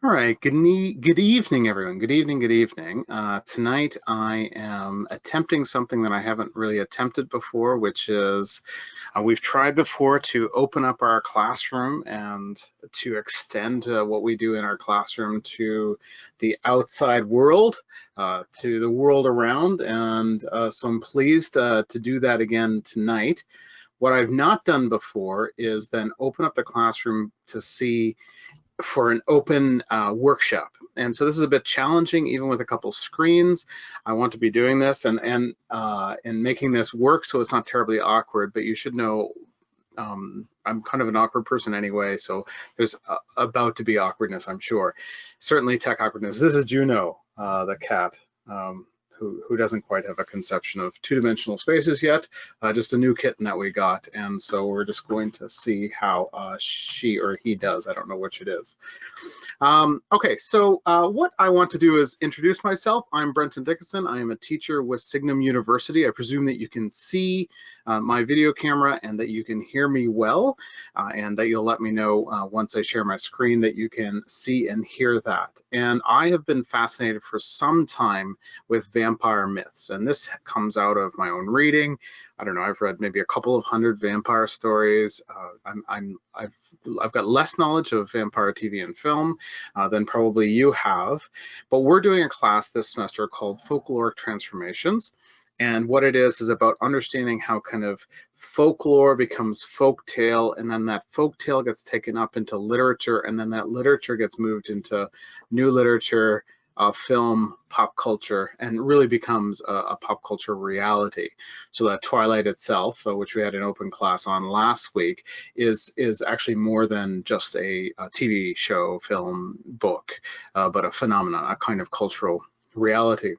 All right, good evening, everyone. Good evening, good evening. Tonight I am attempting something that I haven't really attempted before, which is we've tried before to open up our classroom and to extend what we do in our classroom to the outside world, to the world around. And so I'm pleased to do that again tonight. What I've not done before is then open up the classroom to see for an open workshop. And so this is a bit challenging, even with a couple screens. I want to be doing this and making this work so it's not terribly awkward, but you should know I'm kind of an awkward person anyway, so there's about to be awkwardness, I'm sure. Certainly tech awkwardness. This is Juno, the cat. Who doesn't quite have a conception of two-dimensional spaces yet, just a new kitten that we got. And so we're just going to see how she or he does. I don't know which it is. Okay, so what I want to do is introduce myself. I'm Brenton Dickieson. I am a teacher with Signum University. I presume that you can see my video camera and that you can hear me well, and that you'll let me know once I share my screen that you can see and hear that. And I have been fascinated for some time with vampire myths, and this comes out of my own reading. I don't know, I've read maybe a couple of hundred vampire stories. I've got less knowledge of vampire TV and film than probably you have, but we're doing a class this semester called Folkloric Transformations. And what it is about understanding how kind of folklore becomes folktale, and then that folktale gets taken up into literature, and then that literature gets moved into new literature, film, pop culture, and really becomes a pop culture reality. So that Twilight itself, which we had an open class on last week, is actually more than just a TV show, film, book, but a phenomenon, a kind of cultural reality.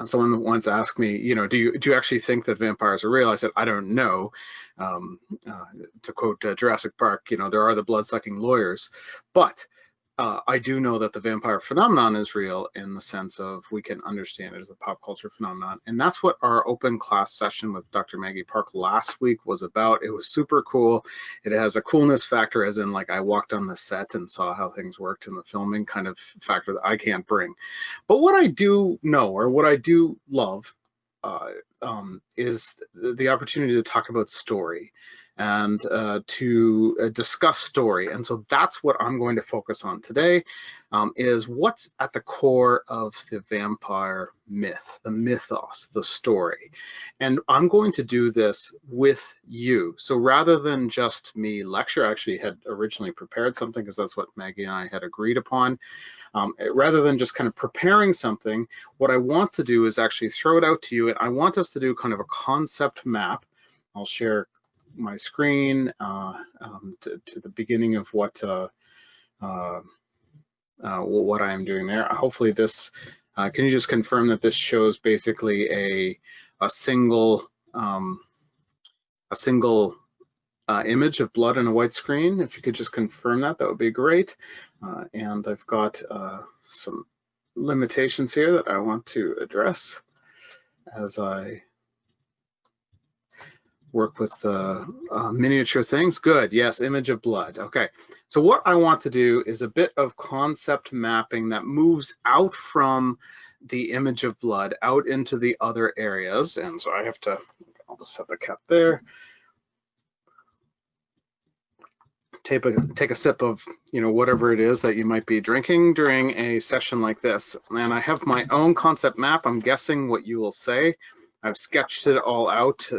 Someone once asked me, you know, do you actually think that vampires are real? I said, I don't know. To quote Jurassic Park, you know, there are the blood-sucking lawyers, but I do know that the vampire phenomenon is real in the sense of we can understand it as a pop culture phenomenon. And that's what our open class session with Dr. Maggie Park last week was about. It was super cool. It has a coolness factor, as in like I walked on the set and saw how things worked in the filming kind of factor that I can't bring. But what I do know, or what I do love, is the opportunity to talk about story and to discuss story. And so that's what I'm going to focus on today, is what's at the core of the vampire myth, the mythos, the story. And I'm going to do this with you. So rather than just me lecture, I actually had originally prepared something because that's what Maggie and I had agreed upon. Rather than just kind of preparing something, what I want to do is actually throw it out to you. And I want us to do kind of a concept map. I'll share my screen to the beginning of what I am doing there. Hopefully this, can you just confirm that this shows basically a single image of blood on a white screen? If you could just confirm that, that would be great. And I've got some limitations here that I want to address as I work with miniature things. Good, yes, image of blood. Okay, so what I want to do is a bit of concept mapping that moves out from the image of blood out into the other areas. And so I have to, I'll just set the cap there. Take a sip of, you know, whatever it is that you might be drinking during a session like this. And I have my own concept map. I'm guessing what you will say. I've sketched it all out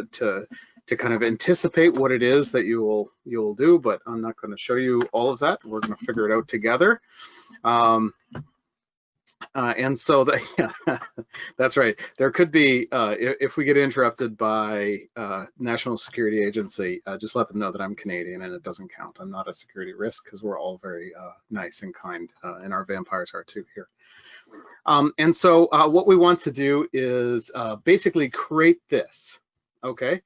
to kind of anticipate what it is that you will do, but I'm not going to show you all of that. We're going to figure it out together. And so yeah, that's right. There could be, if we get interrupted by National Security Agency, just let them know that I'm Canadian and it doesn't count. I'm not a security risk because we're all very nice and kind, and our vampires are too here. And so what we want to do is basically create this. Okay,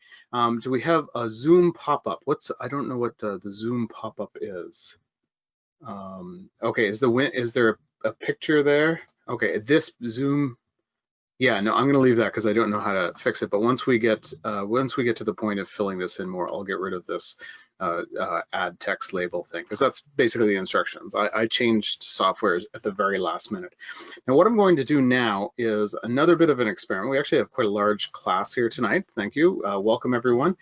do we have a Zoom pop-up? I don't know what the Zoom pop-up is. Okay, is there a picture there? Okay, this Zoom, Yeah, no, I'm going to leave that because I don't know how to fix it. But once we get to the point of filling this in more, I'll get rid of this add text label thing, because that's basically the instructions. I changed software at the very last minute. Now, what I'm going to do now is another bit of an experiment. We actually have quite a large class here tonight. Thank you. Welcome, everyone.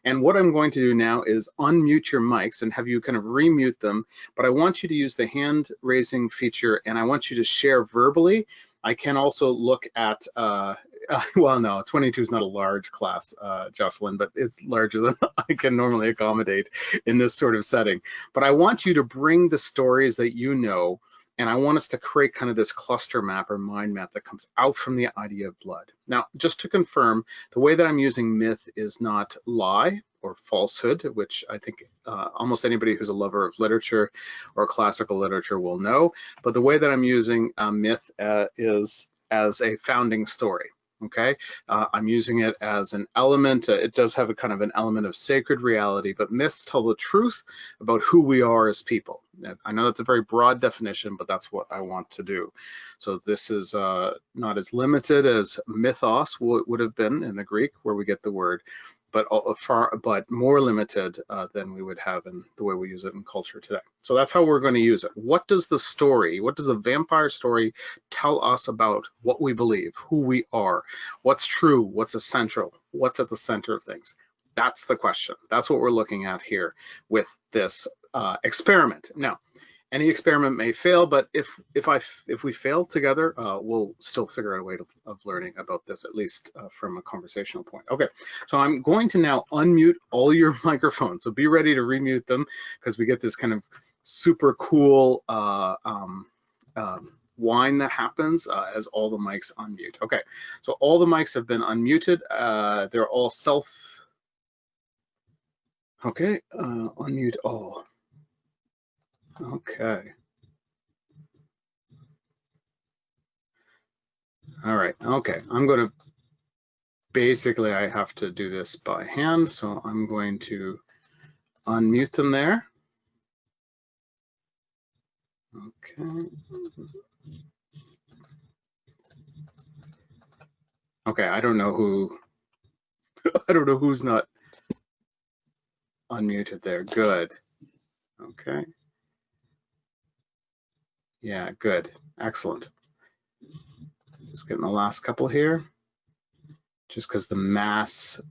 And what I'm going to do now is unmute your mics and have you kind of remute them. But I want you to use the hand raising feature, and I want you to share verbally. I can also look at, well, no, 22 is not a large class, Jocelyn, but it's larger than I can normally accommodate in this sort of setting. But I want you to bring the stories that you know, and I want us to create kind of this cluster map or mind map that comes out from the idea of blood. Now, just to confirm, the way that I'm using myth is not lie or falsehood, which I think almost anybody who's a lover of literature or classical literature will know. But the way that I'm using myth is as a founding story. Okay, I'm using it as an element. It does have a kind of an element of sacred reality, but myths tell the truth about who we are as people. I know that's a very broad definition, but that's what I want to do. So this is not as limited as mythos would have been in the Greek, where we get the word, but more limited than we would have in the way we use it in culture today. So that's how we're going to use it. What does the vampire story tell us about what we believe, who we are, what's true, what's essential, what's at the center of things? That's the question. That's what we're looking at here with this experiment. Now, any experiment may fail, but if we fail together, we'll still figure out a way of learning about this, at least from a conversational point. Okay, so I'm going to now unmute all your microphones. So be ready to remute them, because we get this kind of super cool whine that happens as all the mics unmute. Okay, so all the mics have been unmuted. They're all okay, unmute all. Okay. All right. Okay. I'm going to basically, I have to do this by hand. So I'm going to unmute them there. Okay. Okay. I don't know who's not unmuted there. Good. Okay. Yeah, good. Excellent. Just getting the last couple here, just because the mass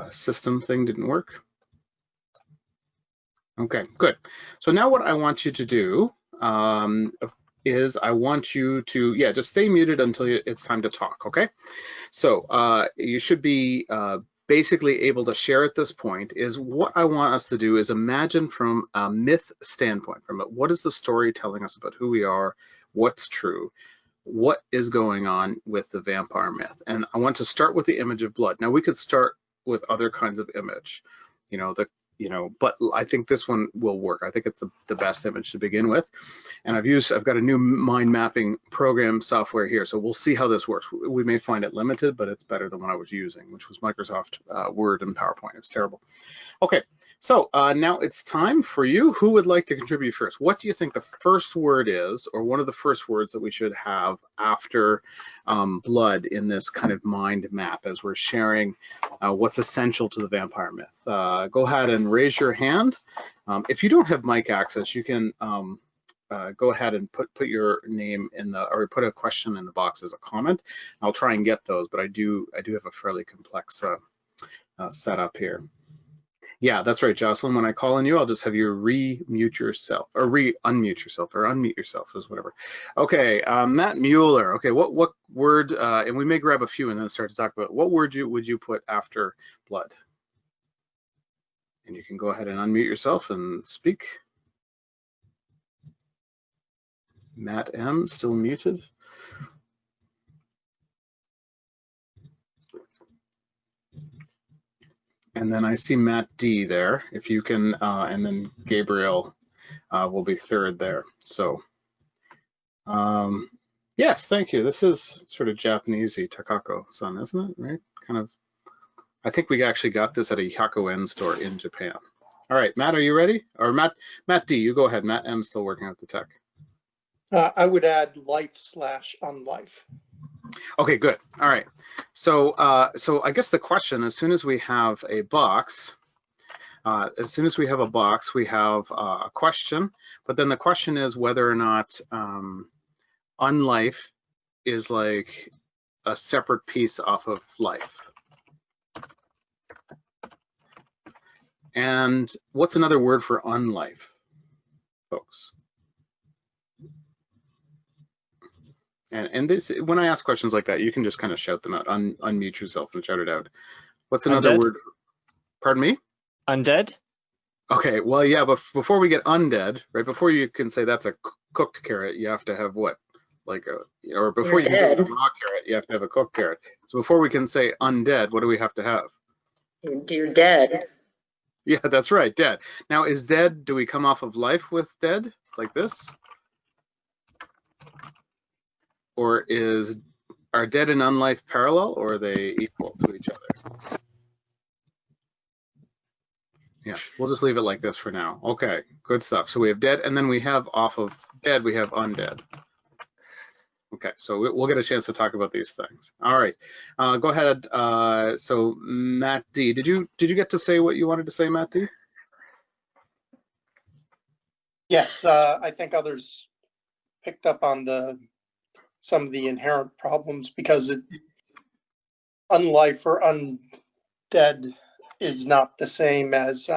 system thing didn't work. Okay, good. So now what I want you to do is I want you to, yeah, just stay muted until it's time to talk, okay? So you should be basically able to share at this point. Is what I want us to do is imagine from a myth standpoint, from what is the story telling us about who we are, what's true, what is going on with the vampire myth. And I want to start with the image of blood. Now we could start with other kinds of image, but I think this one will work. I think it's the best image to begin with. And I've got a new mind mapping program software here, so we'll see how this works. We may find it limited, but it's better than what I was using, which was Microsoft Word and PowerPoint. It was terrible. Okay, so now it's time for you. Who would like to contribute first? What do you think the first word is, or one of the first words that we should have after blood in this kind of mind map as we're sharing what's essential to the vampire myth? Go ahead and raise your hand. If you don't have mic access, you can go ahead and put your name in or put a question in the box as a comment. I'll try and get those, but I do have a fairly complex setup here. Yeah, that's right, Jocelyn. When I call on you, I'll just have you re-mute yourself, or unmute yourself, or unmute yourself, is whatever. Okay, Matt Mueller. Okay, what word? And we may grab a few and then start to talk about what word would you put after blood? And you can go ahead and unmute yourself and speak. Matt M, still muted. And then I see Matt D there, if you can, and then Gabriel will be third there. So, yes, thank you. This is sort of Japanesey Takako-san, isn't it? Right? Kind of. I think we actually got this at a Hyako-en store in Japan. All right, Matt, are you ready? Or Matt D, you go ahead. Matt M still working out the tech. I would add life/unlife. Okay, good. All right. So, so I guess the question, as soon as we have a box, we have a question. But then the question is whether or not unlife is like a separate piece off of life. And what's another word for unlife, folks? And this, when I ask questions like that, you can just kind of shout them out, unmute yourself and shout it out. What's another Undead? word? Pardon me? Undead? Okay, well, yeah, but before we get undead, right, before you can say that's a cooked carrot, you have to have what? Like a, or before you can say a raw carrot, you have to have a cooked carrot. So before we can say undead, what do we have to have? You're dead. Yeah, that's right, dead. Now, is dead, do we come off of life with dead, like this? Or are dead and unlife parallel, or are they equal to each other? Yeah, we'll just leave it like this for now. Okay, good stuff. So we have dead, and then we have off of dead, we have undead. Okay, so we'll get a chance to talk about these things. All right, go ahead. So Matt D, did you get to say what you wanted to say, Matt D? Yes, I think others picked up on some of the inherent problems, because unlife or undead is not the same as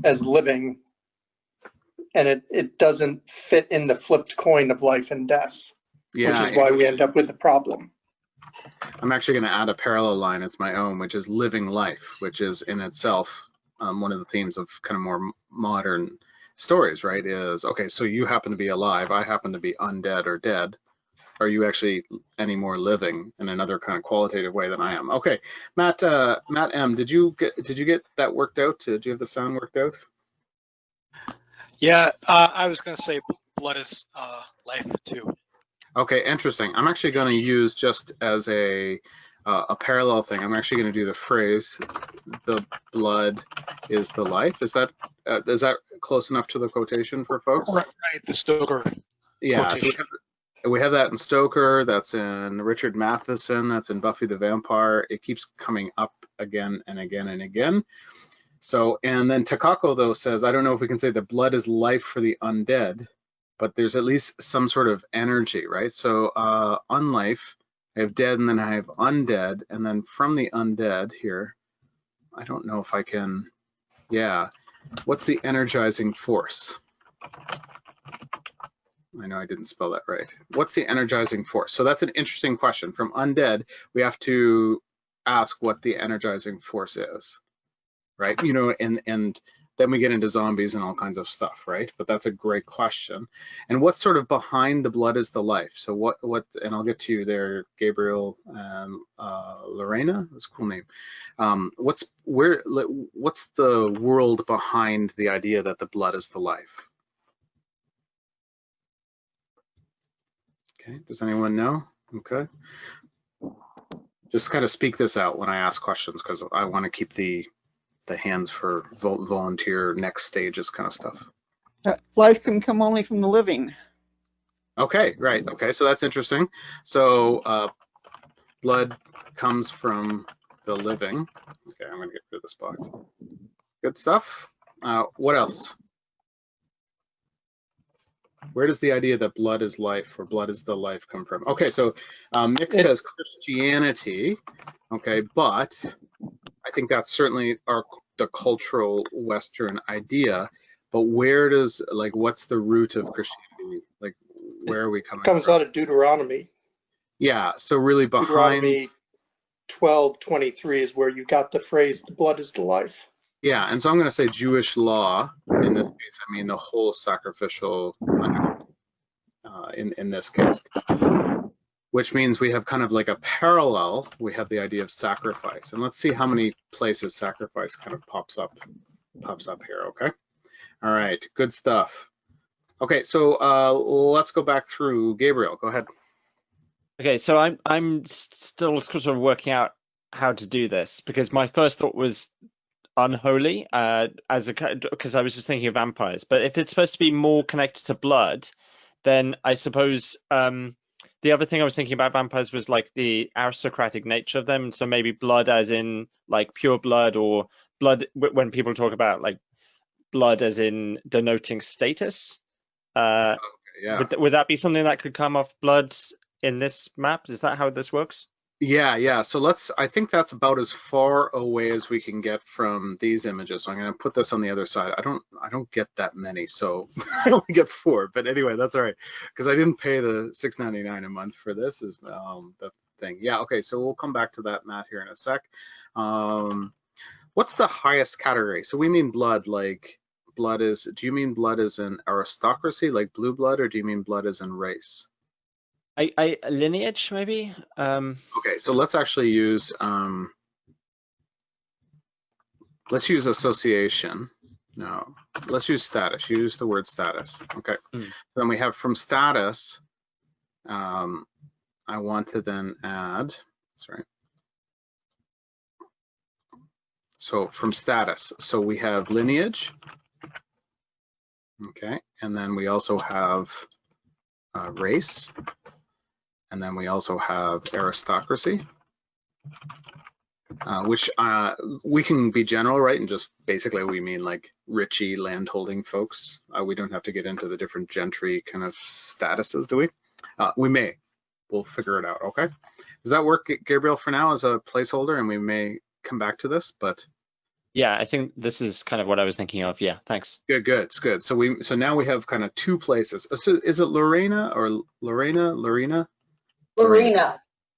living, and it doesn't fit in the flipped coin of life and death, Yeah, which is why we end up with the problem. I'm actually going to add a parallel line. It's my own, which is living life, which is in itself one of the themes of kind of more modern stories, right? Is, okay, so you happen to be alive, I happen to be undead or dead. Are you actually any more living in another kind of qualitative way than I am? Okay, Matt M, did you get that worked out? Did you have the sound worked out? Yeah, I was going to say blood is life too. Okay, interesting. I'm actually going to use, just as a parallel thing, I'm actually going to do the phrase, the blood is the life. Is that close enough to the quotation for folks? Right, the Stoker. Yeah, so we have that in Stoker, that's in Richard Matheson, that's in Buffy the Vampire. It keeps coming up again and again and again. So, and then Takako, though, says, I don't know if we can say the blood is life for the undead, but there's at least some sort of energy, right? So unlife, I have dead, and then I have undead, and then from the undead here, I don't know if I can, yeah. What's the energizing force? I know I didn't spell that right. What's the energizing force? So that's an interesting question. From undead, we have to ask what the energizing force is, right? You know, and then we get into zombies and all kinds of stuff, right? But that's a great question. And what's sort of behind the blood is the life? So what, and I'll get to you there, Gabriel and Lorena, that's a cool name. What's the world behind the idea that the blood is the life? Okay, does anyone know? Okay. Just kind of speak this out when I ask questions, because I want to keep the hands for volunteer next stages kind of stuff. Life can come only from the living. Okay, right. Okay, so that's interesting. So blood comes from the living. Okay, I'm going to get rid of this box. Good stuff. What else? Where does the idea that blood is life or blood is the life come from? Okay, so Nick says Christianity. Okay, but I think that's certainly the cultural Western idea. But where does, like, what's the root of Christianity? Like, where are we coming from? It comes out of Deuteronomy. Yeah, so really behind Deuteronomy 12:23 is where you got the phrase, the blood is the life. Yeah, and so I'm going to say Jewish law. In this case, I mean the whole sacrificial in this case, which means we have kind of like a parallel. We have the idea of sacrifice, and let's see how many places sacrifice kind of pops up here. Okay, all right, good stuff. Okay, so let's go back through. Gabriel, go ahead. Okay, so I'm still sort of working out how to do this, because my first thought was unholy, because I was just thinking of vampires. But if it's supposed to be more connected to blood, then I suppose the other thing I was thinking about vampires was like the aristocratic nature of them. So maybe blood as in like pure blood, or blood when people talk about like blood as in denoting status. Yeah. Would that be something that could come off blood in this map? Is that how this works? Yeah. So I think that's about as far away as we can get from these images. So I'm going to put this on the other side. I don't get that many, so I only get 4. But anyway, that's all right, because I didn't pay the $6.99 a month for this. Is the thing. Yeah. Okay. So we'll come back to that, Matt, here in a sec. What's the highest category? So we mean blood, like blood is. Do you mean blood as in aristocracy, like blue blood, or do you mean blood as in race? I lineage maybe. Okay, so let's actually use association. No, let's use status. Use the word status. Okay. So then we have from status. I want to then add. That's right. So from status, so we have lineage. Okay, and then we also have race. And then we also have aristocracy, which we can be general, right? And just basically we mean like richy landholding folks. We don't have to get into the different gentry kind of statuses, do we? We may. We'll figure it out, okay? Does that work, Gabriel, for now as a placeholder? And we may come back to this, but. Yeah, I think this is kind of what I was thinking of. Yeah, thanks. Good. It's good. So now we have kind of 2 places. So is it Lorena or Lorena?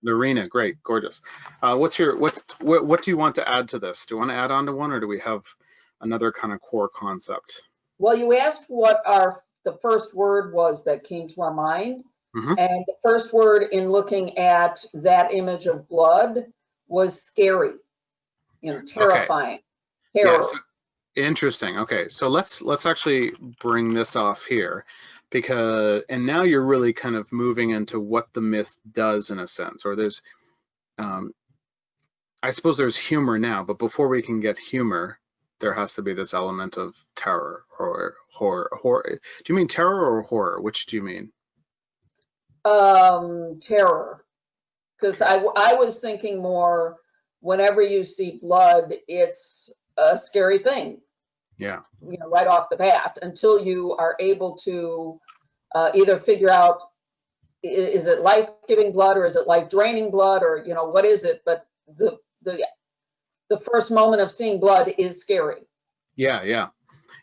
Lorena, great, gorgeous. What do you want to add to this? Do you want to add on to one, or do we have another kind of core concept? Well, you asked what the first word was that came to our mind. And the first word in looking at that image of blood was scary, terrifying, terror. Yeah, so, interesting. Okay, so let's actually bring this off here. And now you're really kind of moving into what the myth does in a sense, or there's, I suppose there's humor now, but before we can get humor, there has to be this element of terror or horror. Do you mean terror or horror? Which do you mean? Terror, because I was thinking more, whenever you see blood, it's a scary thing. Yeah. Right off the bat, until you are able to either figure out, is it life-giving blood or is it life-draining blood, or what is it? But the first moment of seeing blood is scary. Yeah.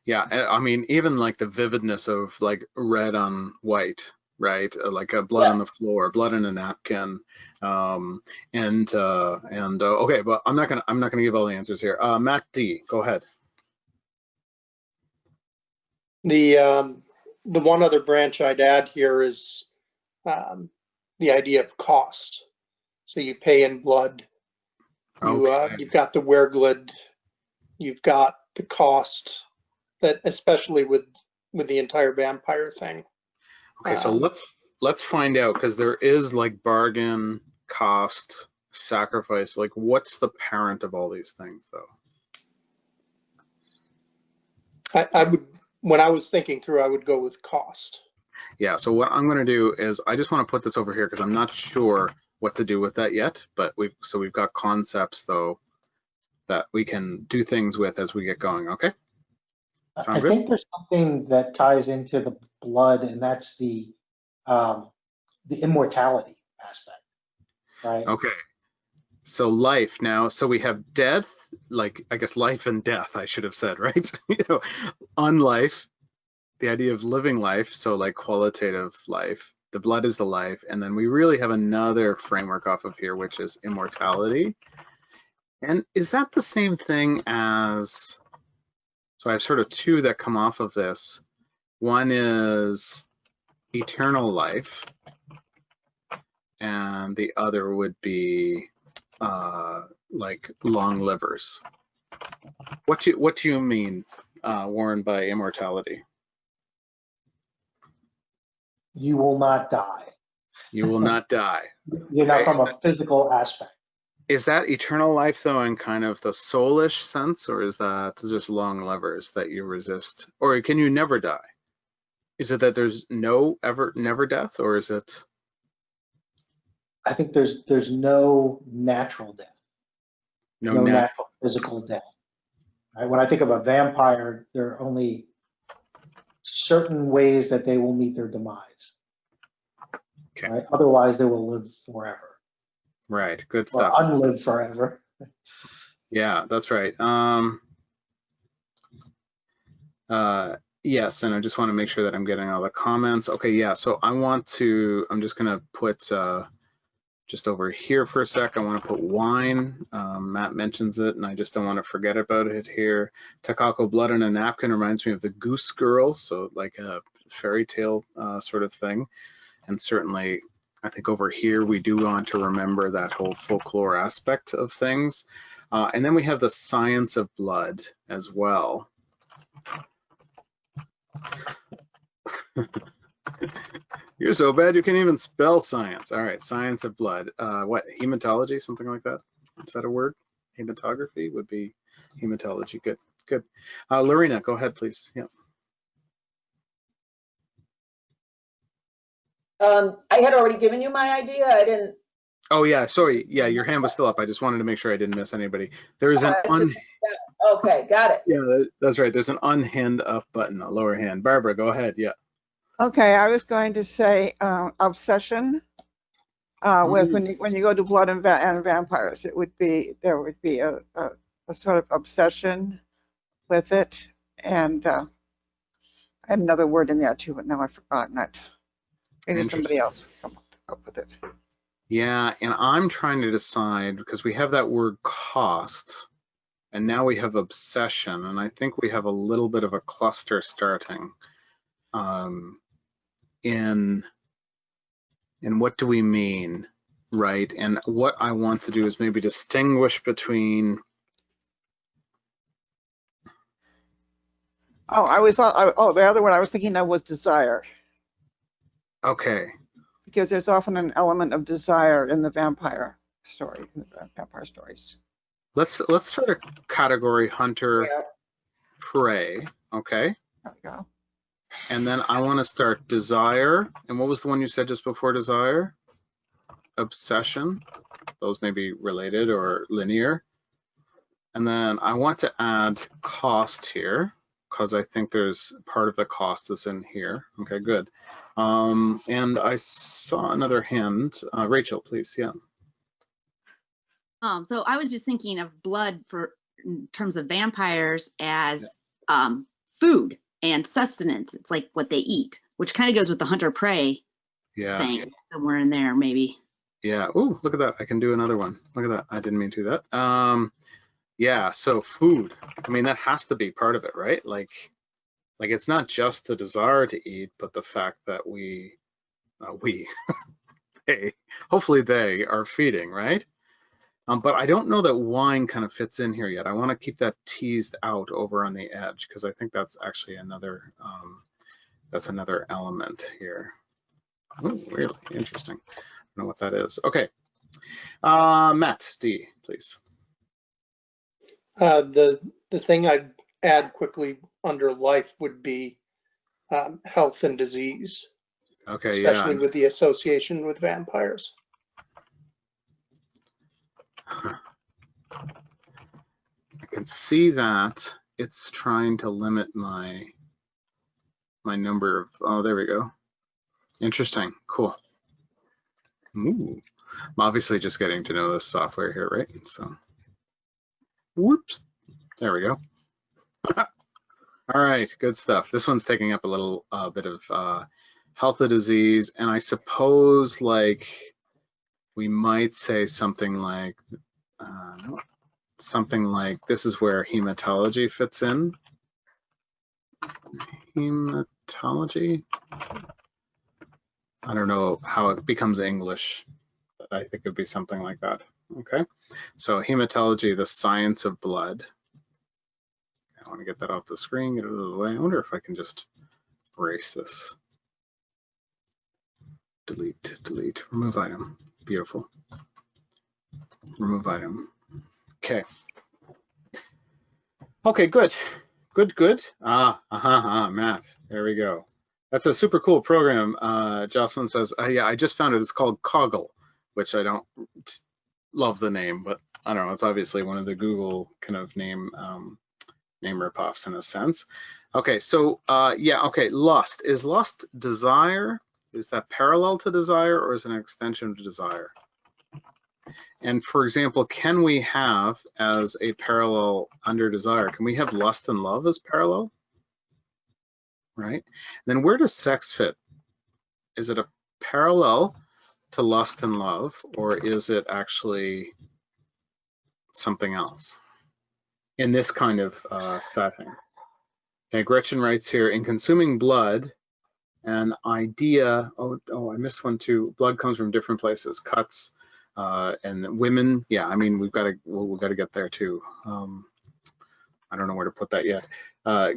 I mean, even like the vividness of like red on white, right? Like a blood on the floor, blood in a napkin, okay, but I'm not gonna give all the answers here. Matt D, go ahead. The one other branch I'd add here is the idea of cost. So you pay in blood. You've got the wereglid. You've got the cost, that especially with the entire vampire thing. Okay, so let's find out, because there is like bargain, cost, sacrifice. Like, what's the parent of all these things, though? I would. When I was thinking through, I would go with cost. Yeah, so what I'm going to do is I just want to put this over here because I'm not sure what to do with that yet, but we've got concepts though that we can do things with as we get going, okay? Sound good? I think there's something that ties into the blood, and that's the immortality aspect, right? Okay. So life now, so we have death, like I guess life and death, I should have said, right? On life, the idea of living life, so like qualitative life, the blood is the life, and then we really have another framework off of here, which is immortality. And is that the same thing as, so I have sort of 2 that come off of this. One is eternal life, and the other would be like long livers. What do you mean, Warren, by immortality? You will not die. You will not die. You're not from a physical aspect. Is that eternal life though in kind of the soulish sense, or is that just long livers that you resist? Or can you never die? Is it that there's never death, or is it? I think there's no natural death, no natural physical death. Right? When I think of a vampire, there are only certain ways that they will meet their demise. Okay. Right? Otherwise, they will live forever. Right. Good Or stuff. unlive forever. Yeah, that's right. Yes, and I just want to make sure that I'm getting all the comments. Okay, yeah, so I'm just gonna put just over here for a sec, I want to put wine. Matt mentions it, and I just don't want to forget about it here. Takako, blood on a napkin reminds me of the Goose Girl, so like a fairy tale sort of thing. And certainly, I think over here, we do want to remember that whole folklore aspect of things. And then we have the science of blood as well. You're so bad you can't even spell science. All right, science of blood. What, hematology, something like that? Is that a word? Hematography would be hematology. Good, good. Lorena, go ahead, please. Yeah. I had already given you my idea. I didn't. Oh yeah, sorry. Yeah, your hand was still up. I just wanted to make sure I didn't miss anybody. There is an Okay, got it. Yeah, that's right. There's an unhand up button, a lower hand. Barbara, go ahead. Yeah. Okay, I was going to say obsession. With when you go to blood and vampires, there would be a sort of obsession with it, and I had another word in there too, but now I've forgotten it. Maybe somebody else would come up with it. Yeah, and I'm trying to decide because we have that word cost, and now we have obsession, and I think we have a little bit of a cluster starting. In what do we mean, right? And what I want to do is maybe distinguish between. Oh, the other one I was thinking of was desire. Okay. Because there's often an element of desire in the vampire story, in the vampire stories. Let's start a category hunter prey. Okay. There we go. And then I want to start desire. And what was the one you said just before desire? Obsession. Those may be related or linear. And then I want to add cost here because I think there's part of the cost that's in here. Okay, good. And I saw another hand. Rachel, please. Yeah. So I was just thinking of blood in terms of vampires as food and sustenance. It's like what they eat, which kind of goes with the hunter-prey thing somewhere in there, maybe. Yeah. Oh, look at that. I can do another one. Look at that. I didn't mean to do that. Yeah. So food. I mean, that has to be part of it, right? Like it's not just the desire to eat, but the fact that hopefully they are feeding, right? But I don't know that wine kind of fits in here yet. I want to keep that teased out over on the edge because I think that's actually another element here. Oh, really interesting. I don't know what that is. Okay, Matt D, please. The thing I'd add quickly under life would be health and disease. Okay, especially with the association with vampires. I can see that it's trying to limit my number of, oh, there we go. Interesting, cool. Ooh. I'm obviously just getting to know this software here, right? So, whoops, there we go. All right, good stuff. This one's taking up a little bit of health of disease, and I suppose like we might say something like this is where hematology fits in. Hematology. I don't know how it becomes English, but I think it'd be something like that. Okay, so hematology, the science of blood. I want to get that off the screen, get it out of the way. I wonder if I can just erase this. Delete, delete, remove item. Beautiful. Remove item. Okay. Okay, good. Good, good. Matt, there we go. That's a super cool program. Jocelyn says, yeah, I just found it. It's called Coggle which I don't love the name, but I don't know. It's obviously one of the Google kind of name ripoffs in a sense. Okay, so yeah, okay, lust. Is lust desire? Is that parallel to desire, or is it an extension of desire? And for example, can we have as a parallel under desire, can we have lust and love as parallel? Right? Then where does sex fit? Is it a parallel to lust and love, or is it actually something else in this kind of setting? Okay, Gretchen writes here, in consuming blood, an idea, oh, I missed one too. Blood comes from different places, cuts, and women. Yeah, I mean, we've got to get there too. I don't know where to put that yet.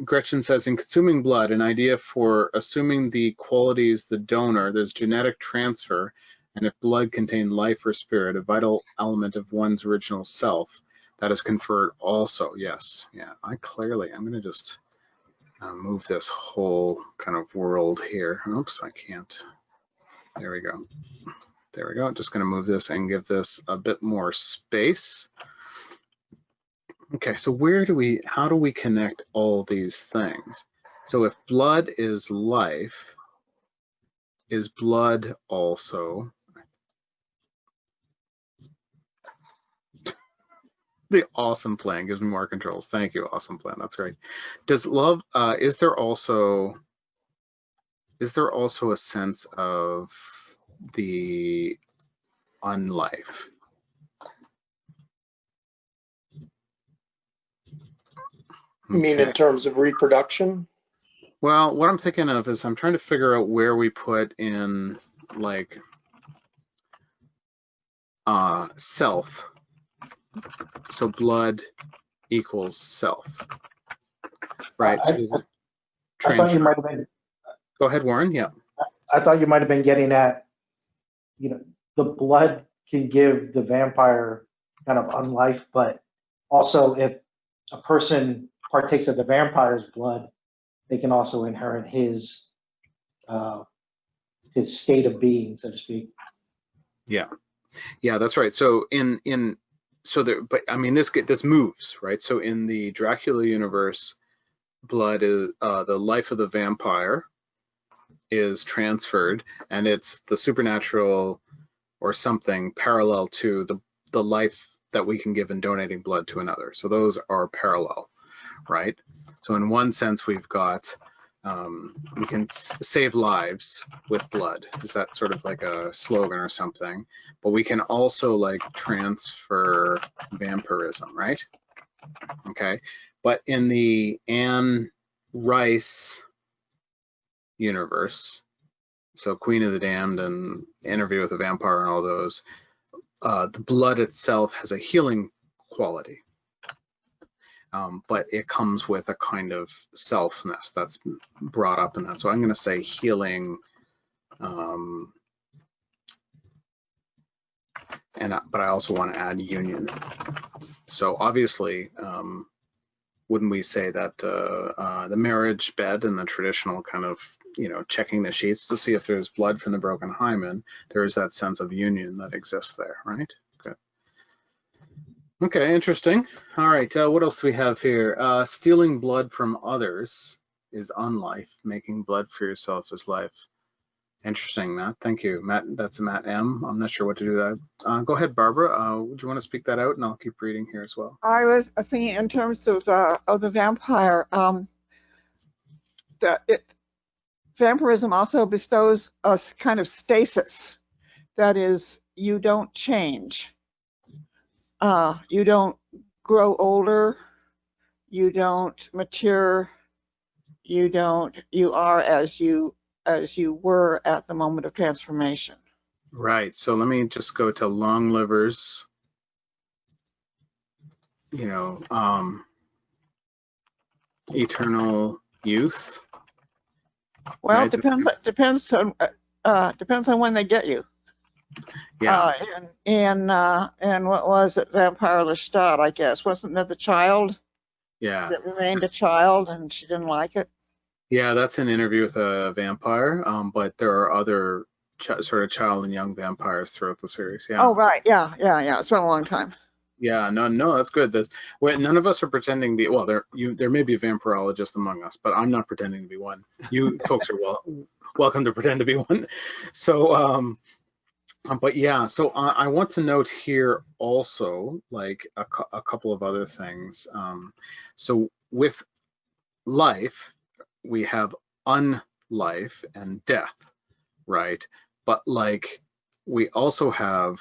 Gretchen says, in consuming blood, an idea for assuming the qualities the donor, there's genetic transfer, and if blood contained life or spirit, a vital element of one's original self, that is conferred also. Yes, yeah, I'm going to just move this whole kind of world here. Oops, I can't. There we go. There we go. I'm just going to move this and give this a bit more space. Okay, so how do we connect all these things? So if blood is life, is blood also the awesome plan? Gives me more controls. Thank you, awesome plan. That's great. Does love? Is there also a sense of the unlife? You mean in terms of reproduction? Well, what I'm thinking of is I'm trying to figure out where we put in like self. So blood equals self, right? So I thought you might have been. Go ahead, Warren. Yeah. I thought you might have been getting at, the blood can give the vampire kind of unlife, but also if a person partakes of the vampire's blood, they can also inherit his state of being, so to speak. Yeah, that's right. So but I mean, this moves, right? So in the Dracula universe, blood is the life of the vampire is transferred, and it's the supernatural or something parallel to the life that we can give in donating blood to another. So those are parallel, right? So in one sense, we've got we can save lives with blood. Is that sort of like a slogan or something? But we can also like transfer vampirism, right? Okay. But in the Anne Rice universe, so Queen of the Damned and Interview with a Vampire and all those, the blood itself has a healing quality. But it comes with a kind of selfness that's brought up in that. So I'm going to say healing, but I also want to add union. So obviously, wouldn't we say that the marriage bed and the traditional kind of, checking the sheets to see if there's blood from the broken hymen, there is that sense of union that exists there, right? Good. Okay, interesting. All right, what else do we have here? Stealing blood from others is unlife. Making blood for yourself is life. Interesting, Matt. Thank you, Matt. That's Matt M. I'm not sure what to do that. Go ahead, Barbara. Do you want to speak that out, and I'll keep reading here as well. I was thinking in terms of the vampire. Vampirism also bestows us kind of stasis. That is, you don't change. You don't grow older. You don't mature. You are as you were at the moment of transformation. Right. So let me just go to long livers. Eternal youth. Well, right? depends on when they get you. Yeah. And what was it? Vampire Lestat, I guess. Wasn't that the child? Yeah. That remained a child and she didn't like it. Yeah, that's an Interview with a Vampire. But there are other sort of child and young vampires throughout the series. Yeah. Oh, right. Yeah. It's been a long time. Yeah, no, that's good. Well, none of us are pretending to be, well, there may be a vampirologist among us, but I'm not pretending to be one. You folks are welcome to pretend to be one. So, but yeah, so I want to note here also, like a couple of other things. So with life, we have unlife and death, right? But like we also have,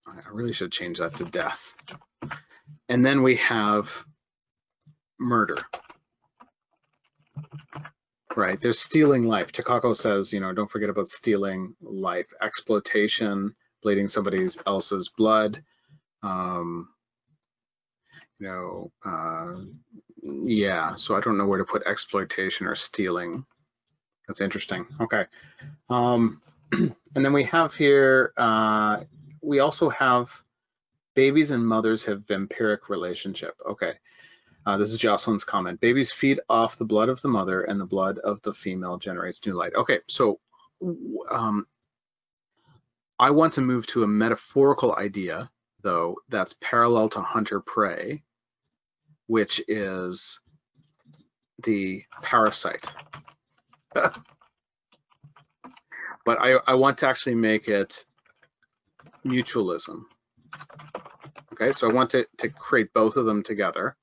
I really should change that to death. And then we have murder, right? There's stealing life. Takako says, don't forget about stealing life. Exploitation, bleeding somebody else's blood. Yeah, so I don't know where to put exploitation or stealing. That's interesting. Okay. And then we have here, we also have babies and mothers have vampiric relationship. Okay, this is Jocelyn's comment. Babies feed off the blood of the mother and the blood of the female generates new light. Okay, so I want to move to a metaphorical idea, though, that's parallel to hunter-prey, which is the parasite. But I want to actually make it mutualism. Okay, so I want to create both of them together.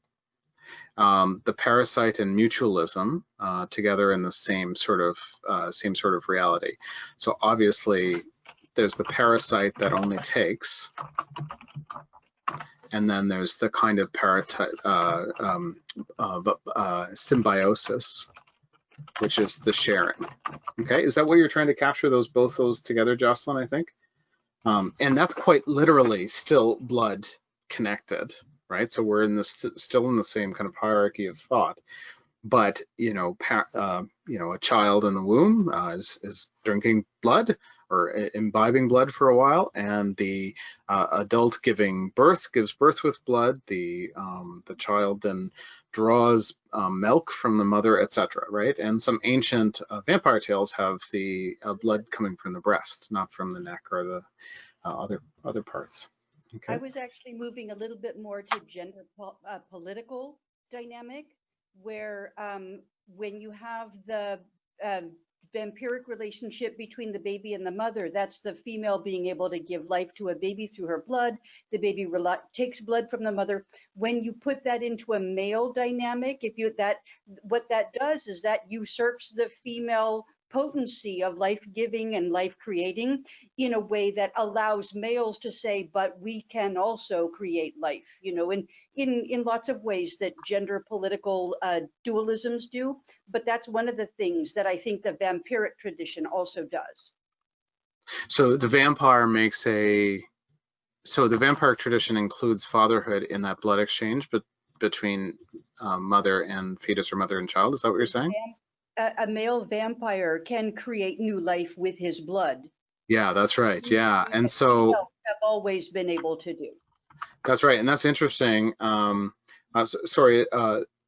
The parasite and mutualism together in the same sort of reality. So obviously, there's the parasite that only takes, and then there's the kind of symbiosis, which is the sharing. Okay, is that what you're trying to capture? Both those together, Jocelyn? I think. And that's quite literally still blood connected, right? So we're in this still in the same kind of hierarchy of thought, but a child in the womb is drinking blood or imbibing blood for a while, and the adult giving birth gives birth with blood. The child then draws milk from the mother, etc. Right? And some ancient vampire tales have the blood coming from the breast, not from the neck or the other parts. Okay. I was actually moving a little bit more to gender political dynamic, where when you have the vampiric relationship between the baby and the mother, that's the female being able to give life to a baby through her blood. The baby takes blood from the mother. When you put that into a male dynamic, what that does is that usurps the female potency of life giving and life creating in a way that allows males to say, but we can also create life, in lots of ways that gender political dualisms do. But that's one of the things that I think the vampiric tradition also does. So the vampiric tradition includes fatherhood in that blood exchange, but between mother and fetus or mother and child. Is that what you're saying? A male vampire can create new life with his blood. Yeah, that's right. Yeah, and so have always been able to do. That's right, and that's interesting. Sorry,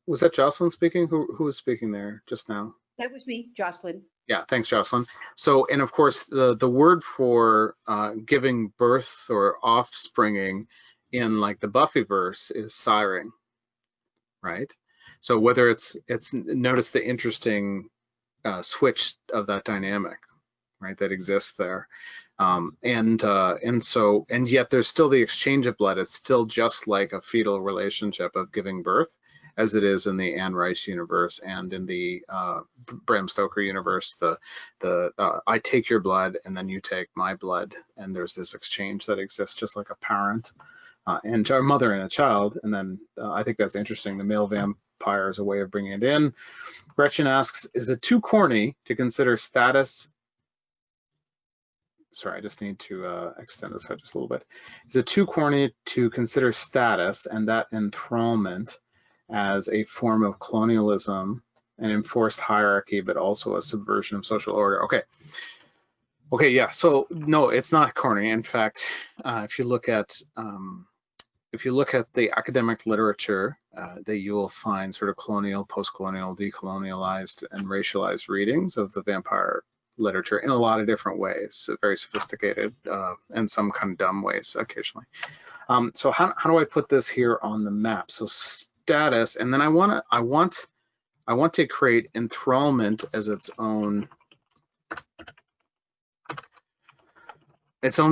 was that Jocelyn speaking? Who was speaking there just now? That was me, Jocelyn. Yeah, thanks, Jocelyn. So, and of course, the word for giving birth or offspringing in like the Buffyverse is siring, right? So whether it's notice the interesting switch of that dynamic, right, that exists there, and yet there's still the exchange of blood. It's still just like a fetal relationship of giving birth, as it is in the Anne Rice universe and in the Bram Stoker universe. I take your blood and then you take my blood, and there's this exchange that exists just like a parent and a mother and a child. And then I think that's interesting. The male vampire is a way of bringing it in. Gretchen asks, is it too corny to consider status? Sorry, I just need to extend this out just a little bit. Is it too corny to consider status and that enthrallment as a form of colonialism and enforced hierarchy, but also a subversion of social order? Okay, yeah. So no, it's not corny. In fact, if you look at the academic literature, that you will find sort of colonial, post-colonial, decolonialized, and racialized readings of the vampire literature in a lot of different ways, very sophisticated and some kind of dumb ways occasionally. So how do I put this here on the map? So status, and then I want to create enthrallment as its own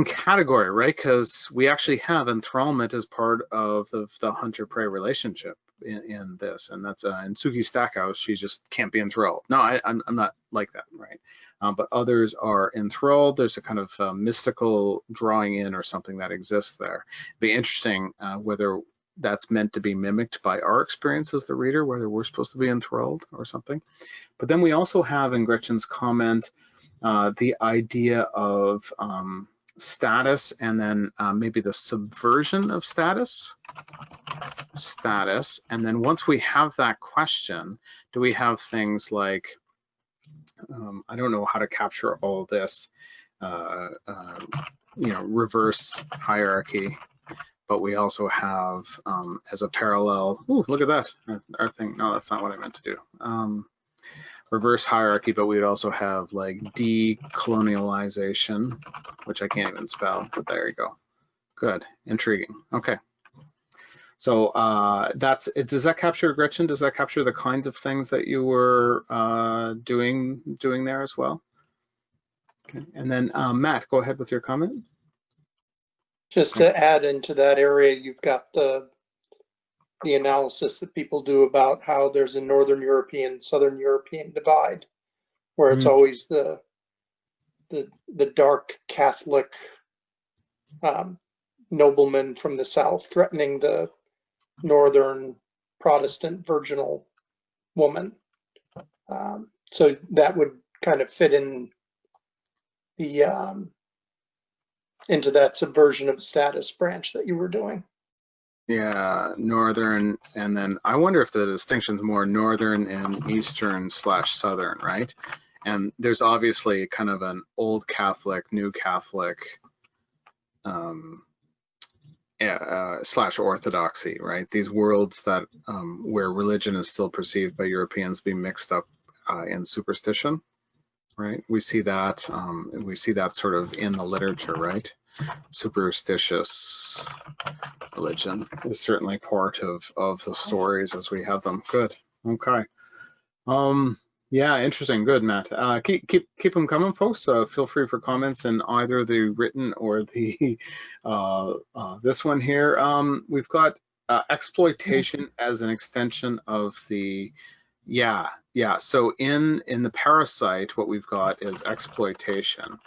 category, right? Because we actually have enthrallment as part of the hunter-prey relationship in this, and that's in Suki Stackhouse. She just can't be enthralled. No, I'm not like that, right? But others are enthralled. There's a kind of mystical drawing in or something that exists there. It'd be interesting whether that's meant to be mimicked by our experience as the reader, whether we're supposed to be enthralled or something. But then we also have in Gretchen's comment the idea of status, and then maybe the subversion of status, and then once we have that question, do we have things like, I don't know how to capture all this, reverse hierarchy, but we also have as a parallel, ooh, look at that, our thing, no, that's not what I meant to do. Reverse hierarchy, but we'd also have like decolonialization, which I can't even spell, but there you go. Good, intriguing. Okay. So does that capture, Gretchen? Does that capture the kinds of things that you were doing there as well? Okay. And then Matt, go ahead with your comment. Just to add into that area, you've got the analysis that people do about how there's a Northern European, Southern European divide, where it's always the dark Catholic nobleman from the South threatening the Northern Protestant virginal woman. So that would kind of fit in the into that subversion of status branch that you were doing. Yeah, northern, and then I wonder if the distinction's more northern and eastern / southern, right? And there's obviously kind of an old Catholic, new Catholic / orthodoxy, right? These worlds that where religion is still perceived by Europeans being mixed up in superstition, right? We see that sort of in the literature, right? Superstitious religion is certainly part of the stories as we have them. Good. Okay. Yeah, interesting. Good, Matt. Keep them coming, folks. Feel free for comments in either the written or the this one here. We've got exploitation as an extension of the So in the Parasite, what we've got is exploitation.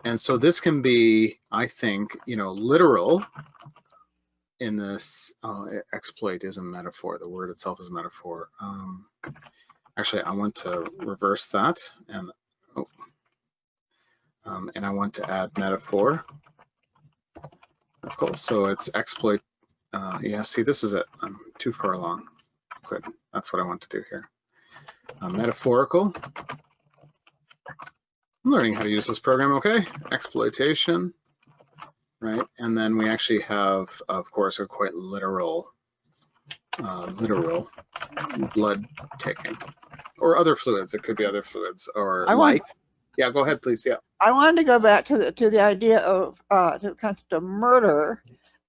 And so this can be, I think, literal in this. Exploit is a metaphor. The word itself is a metaphor. Actually, I want to reverse that, and I want to add metaphor. Cool. So it's exploit. Yeah. See, this is it. I'm too far along. Good. That's what I want to do here. Metaphorical. I'm learning how to use this program, okay? Exploitation, right? And then we actually have, of course, a quite literal blood taking, or other fluids. It could be other fluids, or yeah, go ahead, please. Yeah. I wanted to go back to the idea of to the concept of murder,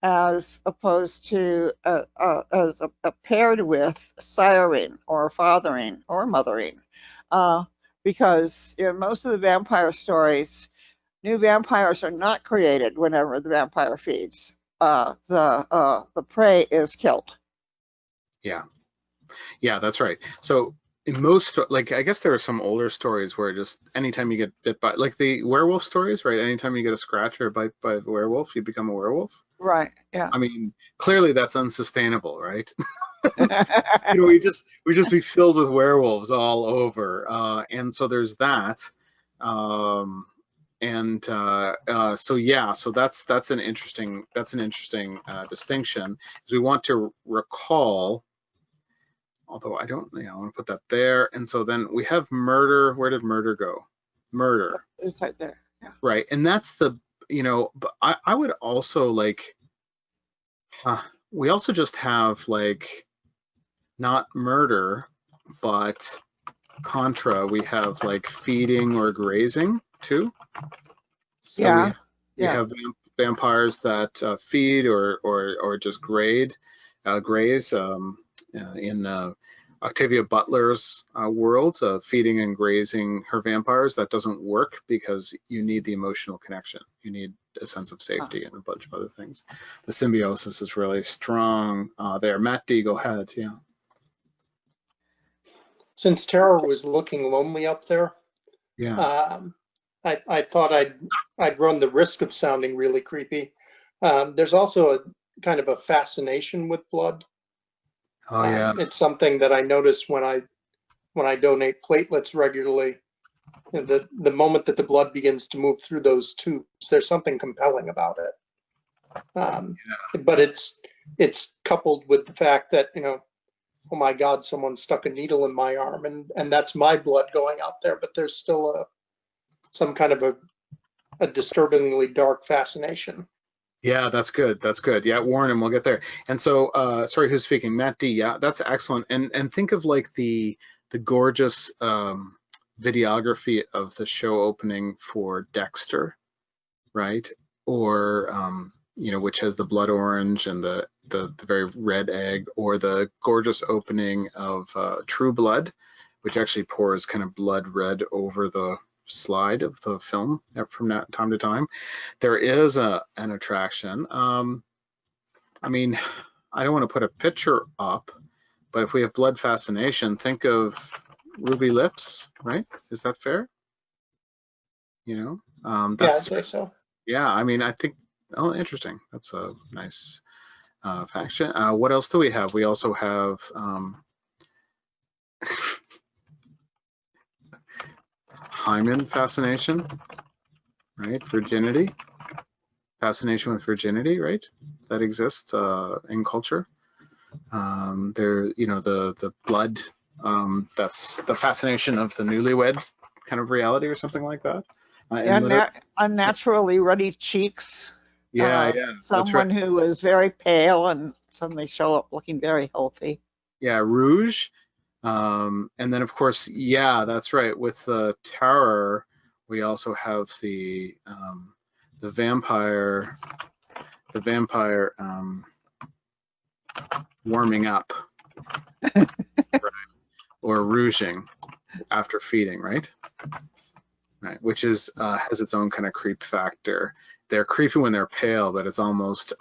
as opposed to as paired with siring or fathering or mothering. Because in most of the vampire stories, new vampires are not created whenever the vampire feeds. The prey is killed. Yeah, that's right. So in most, like, I guess there are some older stories where just anytime you get bit by, like the werewolf stories, right? Anytime you get a scratch or a bite by a werewolf, you become a werewolf. Right. Yeah. I mean, clearly that's unsustainable, right? We just be filled with werewolves all over, and so there's that, so yeah, so that's an interesting distinction, is we want to recall, although I don't, I want to put that there, and so then we have murder. Where did murder go? Murder. It's right there. Yeah. Right, and that's the, but I would also like, we also just have like, not murder, but contra, we have like feeding or grazing too. So Yeah. we have vampires that feed or just graze. In Octavia Butler's world, feeding and grazing her vampires, that doesn't work because you need the emotional connection. You need a sense of safety and a bunch of other things. The symbiosis is really strong there. Matt D, go ahead. Yeah. Since Tara was looking lonely up there, yeah, I thought I'd run the risk of sounding really creepy. There's also a kind of a fascination with blood. Oh yeah. It's something that I notice when I donate platelets regularly. The moment that the blood begins to move through those tubes, there's something compelling about it. But it's coupled with the fact that, you know, oh my God, someone stuck a needle in my arm, and that's my blood going out there. But there's still some kind of a disturbingly dark fascination. Yeah, that's good. That's good. Yeah, Warren, and we'll get there. And so, sorry, who's speaking? Matt D. Yeah, that's excellent. And think of like the gorgeous videography of the show opening for Dexter, right? Or you know, which has the blood orange and the very red egg, or the gorgeous opening of True Blood, which actually pours kind of blood red over the slide of the film from time to time. There is an attraction. I mean, I don't want to put a picture up, but if we have blood fascination, think of Ruby Lips, right? Is that fair? You know, that's, yeah, I'd say so. Yeah, I mean, I think, oh, interesting. That's a nice faction. What else do we have? We also have hymen fascination, right? Virginity, fascination with virginity, right? That exists in culture. There, you know, the blood, that's the fascination of the newlywed kind of reality or something like that. Unnaturally ruddy cheeks. Yeah, Someone who is very pale and suddenly show up looking very healthy. Yeah, rouge. And then of course, yeah, that's right. With the terror, we also have the vampire warming up, right? Or rouging after feeding, right? Right, which is has its own kind of creep factor. They're creepy when they're pale, but it's almost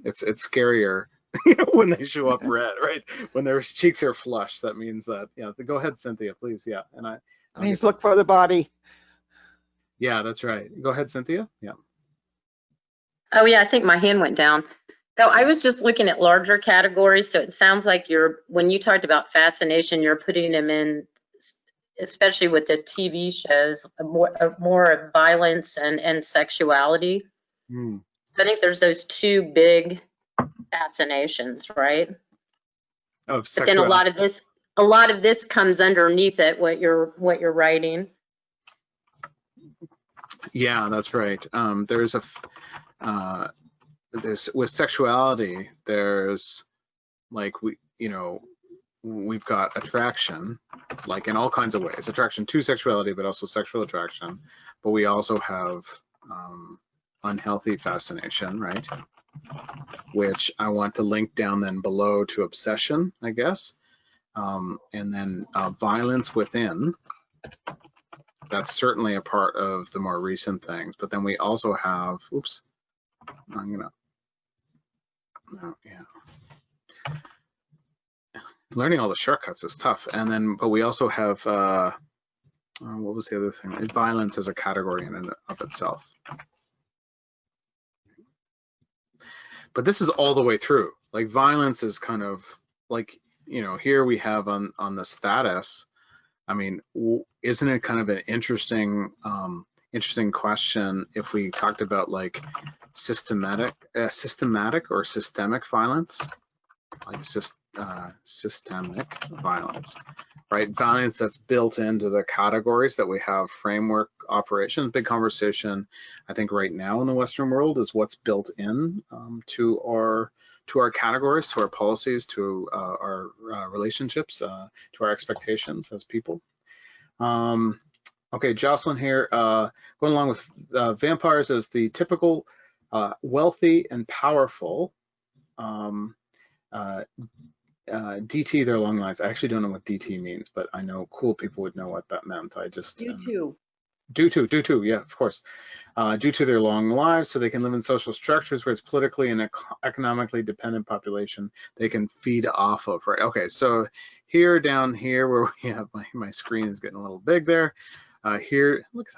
it's scarier, you know, when they show up red, right? When their cheeks are flushed, that means that, yeah. Go ahead, Cynthia, please. Yeah, and I means look for the body. Yeah, that's right. Go ahead, Cynthia. Yeah. Oh yeah, I think my hand went down. No, I was just looking at larger categories. So it sounds like when you talked about fascination, you're putting them in, especially with the TV shows, more of violence and sexuality. I think there's those two big fascinations, right? But then a lot of this comes underneath it, what you're writing. Yeah, that's right. There's with sexuality, there's like, we've got attraction, like in all kinds of ways, attraction to sexuality, but also sexual attraction. But we also have unhealthy fascination, right? Which I want to link down then below to obsession, I guess. And then violence within. That's certainly a part of the more recent things. But then we also have, oops, I'm gonna, oh, yeah. Learning all the shortcuts is tough. And then, but we also have, what was the other thing? Violence as a category in and of itself. But this is all the way through. Like violence is kind of like, here we have on the status. I mean, isn't it kind of an interesting question if we talked about like systematic or systemic violence, like systemic violence, right? Violence that's built into the categories that we have, framework operations. Big conversation, I think, right now in the Western world is what's built in to our categories, to our policies, to our relationships, to our expectations as people. Okay, Jocelyn here, going along with vampires as the typical wealthy and powerful. DT their long lives. I actually don't know what DT means, but I know cool people would know what that meant. I just due to, yeah, of course. Due to their long lives, so they can live in social structures where it's politically and economically dependent population they can feed off of, right? Okay, so here, down here, where we have my screen is getting a little big there. Here, look,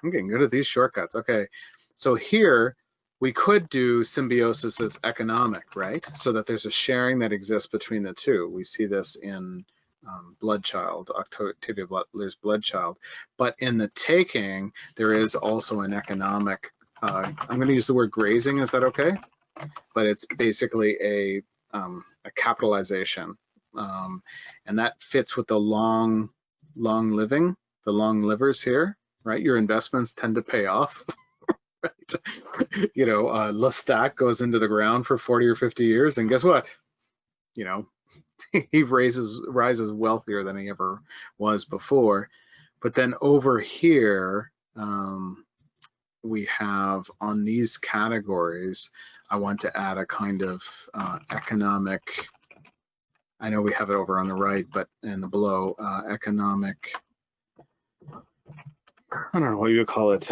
I'm getting good at these shortcuts. Okay, so here we could do symbiosis as economic, right? So that there's a sharing that exists between the two. We see this in Bloodchild, Octavia Butler's Bloodchild. But in the taking, there is also an economic, I'm going to use the word grazing, is that okay? But it's basically a capitalization. And that fits with the long living, the long livers here, right? Your investments tend to pay off. Right? You know, Lestat goes into the ground for 40 or 50 years, and guess what? You know, he rises wealthier than he ever was before. But then over here, we have on these categories, I want to add a kind of economic, I know we have it over on the right, but in the below, economic, I don't know what you would call it,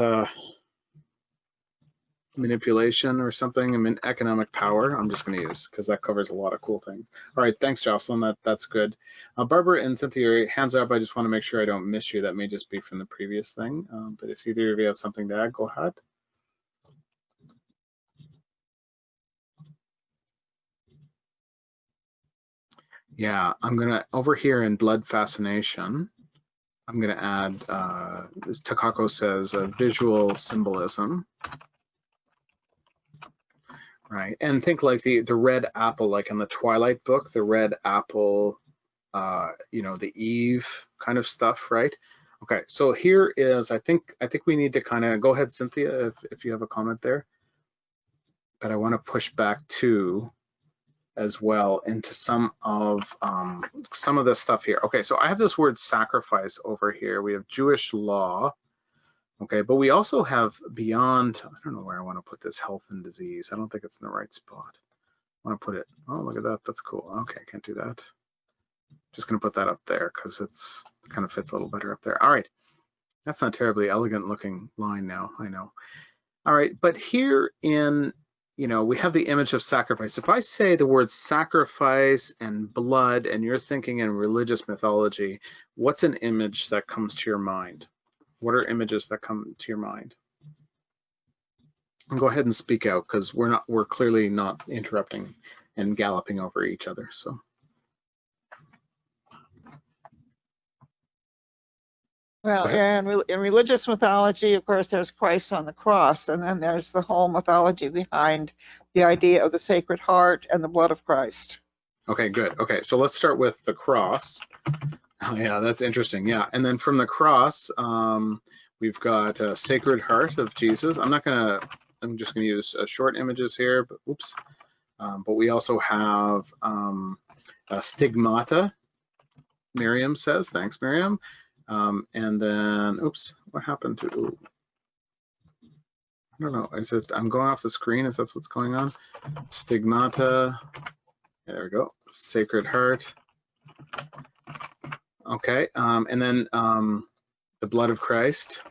manipulation or something. I mean, economic power, I'm just going to use because that covers a lot of cool things. All right, thanks, Jocelyn. That's good. Barbara and Cynthia, hands up. I just want to make sure I don't miss you. That may just be from the previous thing. But if either of you have something to add, go ahead. Yeah, I'm going to, over here in Blood Fascination, I'm going to add, as Takako says, visual symbolism. Right, and think like the red apple, like in the Twilight book, the red apple, you know, the Eve kind of stuff, right? Okay, so here is, I think we need to kind of, go ahead, Cynthia, if you have a comment there. But I want to push back to, as well, into some of the stuff here. Okay, so I have this word sacrifice over here. We have Jewish law. Okay, but we also have beyond, I don't know where I want to put this, health and disease. I don't think it's in the right spot. I want to put it, oh, look at that, that's cool. Okay, I can't do that. Just gonna put that up there because it kind of fits a little better up there. All right, that's not terribly elegant looking line now, I know. All right, but here in, you know, we have the image of sacrifice. If I say the word sacrifice and blood and you're thinking in religious mythology, what's an image that comes to your mind? What are images that come to your mind? And go ahead and speak out because we're clearly not interrupting and galloping over each other. So. Well, in religious mythology, of course, there's Christ on the cross, and then there's the whole mythology behind the idea of the Sacred Heart and the blood of Christ. Okay, good. Okay, so let's start with the cross. Oh, yeah, that's interesting. Yeah, and then from the cross, we've got a Sacred Heart of Jesus. I'm just gonna use short images here, but oops. But we also have stigmata, Miriam says. Thanks, Miriam. And then, oops, what happened to, ooh. I don't know, is it, I'm going off the screen, is that what's going on? Stigmata, there we go, Sacred Heart. Okay, and then the blood of Christ.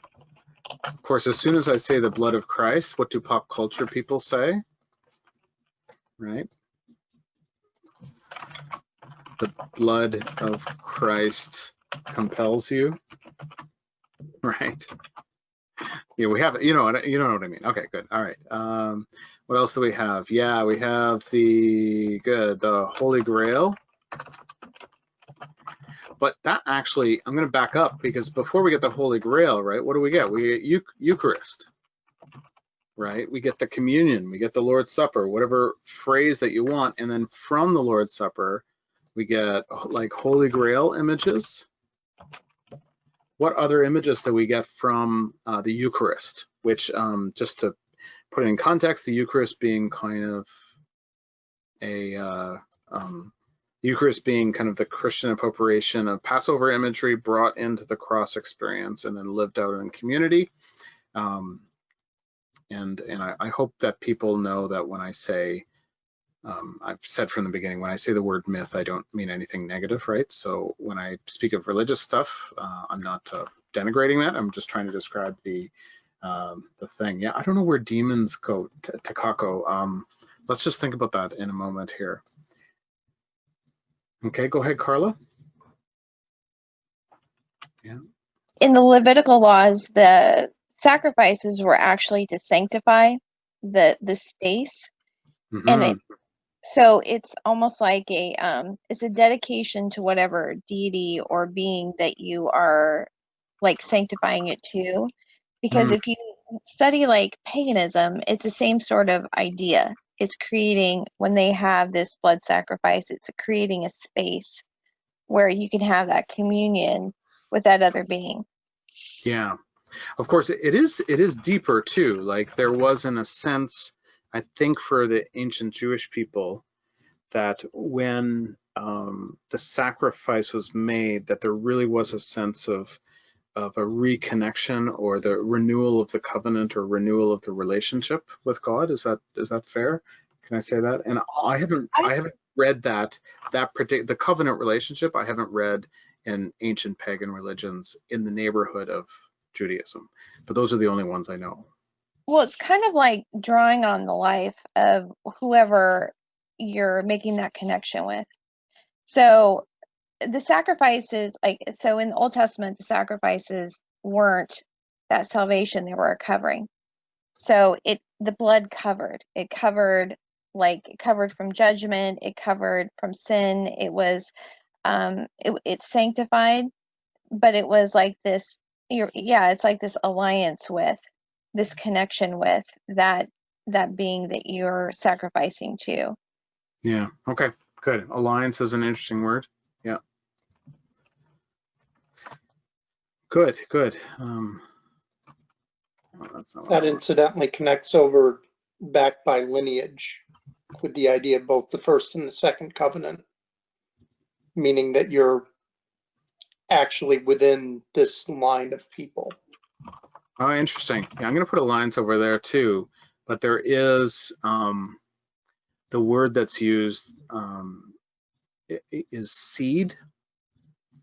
Of course, as soon as I say the blood of Christ, what do pop culture people say? Right? The blood of Christ compels you, right? Yeah, we have, you know what I mean. Okay, good. All right. What else do we have? Yeah, we have the Holy Grail. But that actually, I'm going to back up because before we get the Holy Grail, right? What do we get? We get Eucharist, right? We get the communion, we get the Lord's Supper, whatever phrase that you want, and then from the Lord's Supper, we get like Holy Grail images. What other images do we get from the Eucharist? Which, just to put it in context, the Eucharist being kind of a, Eucharist being kind of the Christian appropriation of Passover imagery brought into the cross experience and then lived out in community. And I hope that people know that when I say, I've said from the beginning, when I say the word myth, I don't mean anything negative, right? So when I speak of religious stuff, I'm not denigrating that. I'm just trying to describe the thing. Yeah, I don't know where demons go, Takako. Let's just think about that in a moment here. Okay, go ahead, Carla. Yeah. In the Levitical laws, the sacrifices were actually to sanctify the space, and so it's almost like it's a dedication to whatever deity or being that you are like sanctifying it to. Because if you study like paganism, it's the same sort of idea. It's creating, when they have this blood sacrifice, it's creating a space where you can have that communion with that other being. Yeah, of course, it is deeper too. Like there was, in a sense, I think for the ancient Jewish people, that when the sacrifice was made, that there really was a sense of a reconnection or the renewal of the covenant or renewal of the relationship with God. Is that fair? Can I say that? And I haven't read that particular, the covenant relationship, I haven't read in ancient pagan religions in the neighborhood of Judaism, but those are the only ones I know. Well, it's kind of like drawing on the life of whoever you're making that connection with. So the sacrifices, so in the Old Testament, the sacrifices weren't that salvation, they were a covering. So the blood covered. It covered from judgment, it covered from sin, it was it sanctified, but it was like this, it's like this alliance with, this connection with that being that you're sacrificing to. Yeah, okay, good. Alliance is an interesting word. Yeah. Good. That incidentally connects over back by lineage with the idea of both the first and the second covenant, meaning that you're actually within this line of people. Oh, interesting. Yeah, I'm going to put alliance over there too, but there is the word that's used is seed,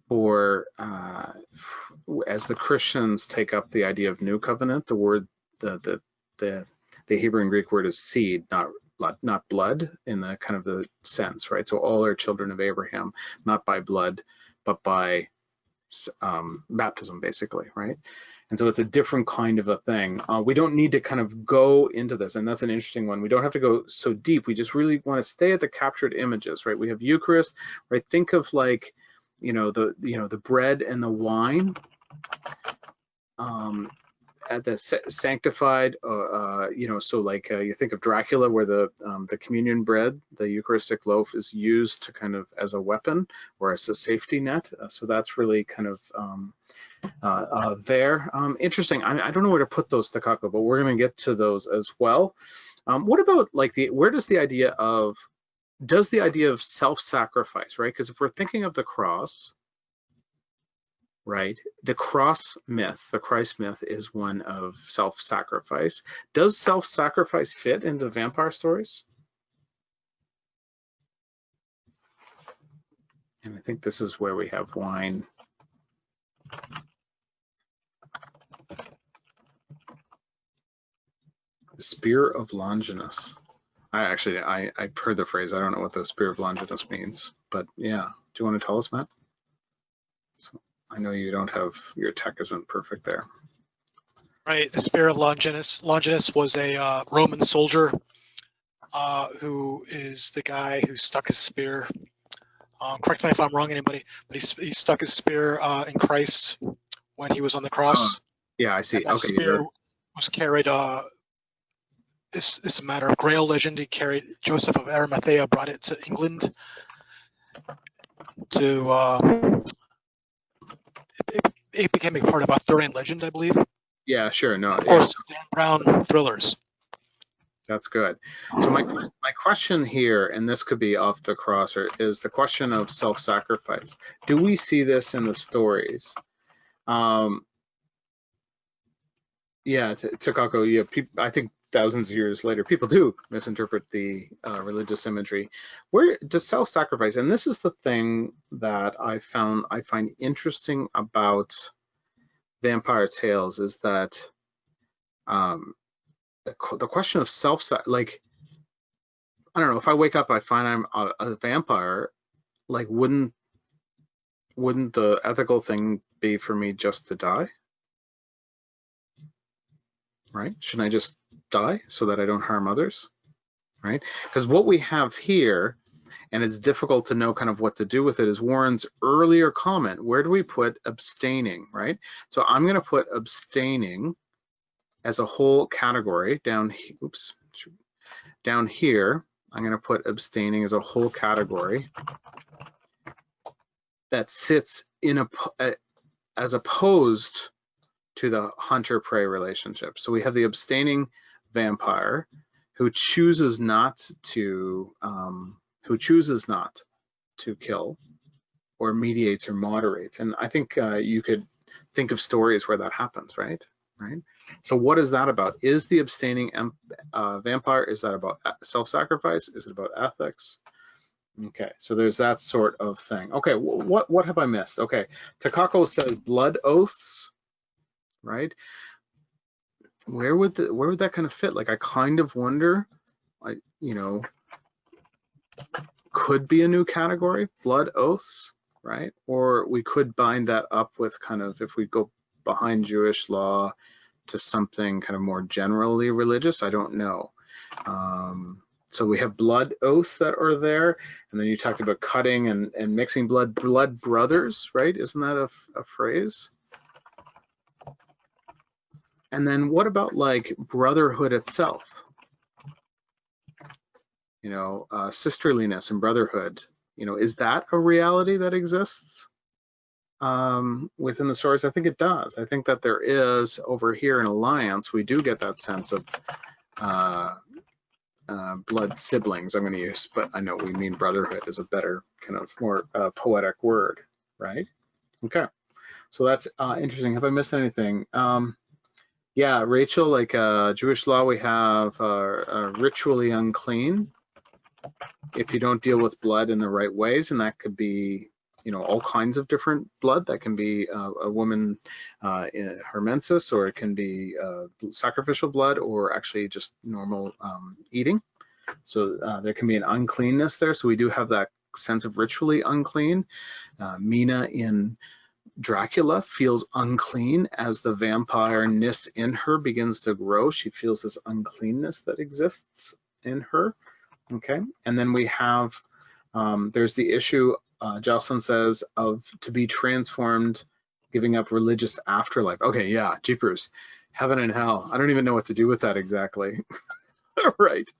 or as the Christians take up the idea of new covenant, the word, the Hebrew and Greek word is seed, not blood in the kind of the sense, right? So all are children of Abraham, not by blood, but by baptism, basically, right? And so it's a different kind of a thing. We don't need to kind of go into this, and that's an interesting one. We don't have to go so deep. We just really want to stay at the captured images, right? We have Eucharist, right? Think of like, the bread and the wine, at the sanctified, so like you think of Dracula, where the communion bread, the Eucharistic loaf, is used to kind of as a weapon or as a safety net. So that's really kind of there. Interesting. I don't know where to put those, Takako, but we're going to get to those as well. What about like where does the idea of self-sacrifice, right? Because if we're thinking of the cross, right, the cross myth, the Christ myth, is one of self-sacrifice. Does self-sacrifice fit into vampire stories? And I think this is where we have wine. The Spear of Longinus. I've heard the phrase. I don't know what the Spear of Longinus means, but yeah. Do you want to tell us, Matt? So, I know you don't have, your tech isn't perfect there. Right, the Spear of Longinus. Longinus was a Roman soldier who is the guy who stuck his spear. Correct me if I'm wrong, anybody, but he stuck his spear in Christ when he was on the cross. Yeah, I see. And that spear was carried. It's a matter of Grail legend. He carried, Joseph of Arimathea brought it to England to. It became a part of Arthurian legend, I believe. Yeah, sure. No, of course, Dan Brown thrillers. That's good. So my question here, and this could be off the crosser, is the question of self-sacrifice. Do we see this in the stories? Yeah, Takako, yeah, I think thousands of years later, people do misinterpret the religious imagery. Where does self-sacrifice, and this is the thing that I find interesting about vampire tales, is that the question of like, I don't know, if I wake up, I find I'm a vampire, like, wouldn't the ethical thing be for me just to die? Right? Shouldn't I just die so that I don't harm others? Right? Because what we have here, and it's difficult to know kind of what to do with it, is Warren's earlier comment. Where do we put abstaining, right? So I'm going to put abstaining as a whole category down, oops, down here. I'm going to put abstaining as a whole category that sits in as opposed to the hunter-prey relationship. So we have the abstaining vampire who chooses not to kill, or mediates or moderates. And I think you could think of stories where that happens, right? Right. So what is that about? Is the abstaining vampire, is that about self-sacrifice? Is it about ethics? Okay, so there's that sort of thing. Okay, what have I missed? Okay, Takako says blood oaths, right? Where would that kind of fit? Like, I kind of wonder, like, you know, could be a new category, blood oaths, right? Or we could bind that up with kind of, if we go behind Jewish law to something kind of more generally religious, I don't know. So we have blood oaths that are there, and then you talked about cutting and mixing blood brothers, right? Isn't that a phrase? And then what about like brotherhood itself? You know, sisterliness and brotherhood, you know, is that a reality that exists within the stories? I think it does. I think that there is, over here in Alliance, we do get that sense of blood siblings, I'm going to use, but I know we mean brotherhood is a better kind of more poetic word, right? Okay, so that's interesting. Have I missed anything? Yeah, Rachel, like Jewish law, we have ritually unclean if you don't deal with blood in the right ways, and that could be, you know, all kinds of different blood. That can be a woman in her menses, or it can be sacrificial blood, or actually just normal eating. So there can be an uncleanness there. So we do have that sense of ritually unclean. Mina in Dracula feels unclean as the vampire-ness in her begins to grow. She feels this uncleanness that exists in her. Okay, and then we have, there's the issue, Jocelyn says, of to be transformed, giving up religious afterlife. Okay, yeah, jeepers, heaven and hell. I don't even know what to do with that exactly. Right.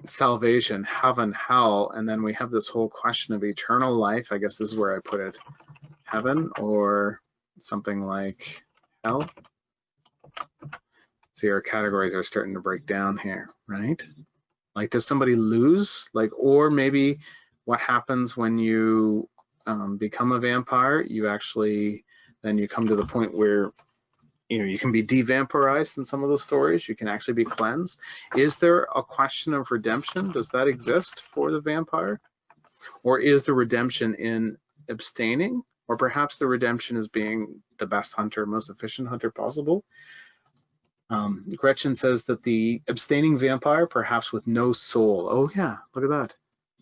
Salvation, heaven, hell, and then we have this whole question of eternal life. I guess this is where I put it. Heaven or something like hell. See, our categories are starting to break down here, right? Like, does somebody lose? Like, or maybe what happens when you become a vampire, you actually, then you come to the point where, you know, you can be de-vampirized in some of those stories. You can actually be cleansed. Is there a question of redemption? Does that exist for the vampire? Or is the redemption in abstaining? Or perhaps the redemption is being the best hunter, most efficient hunter possible? Gretchen says that the abstaining vampire, perhaps with no soul. Oh yeah, look at that.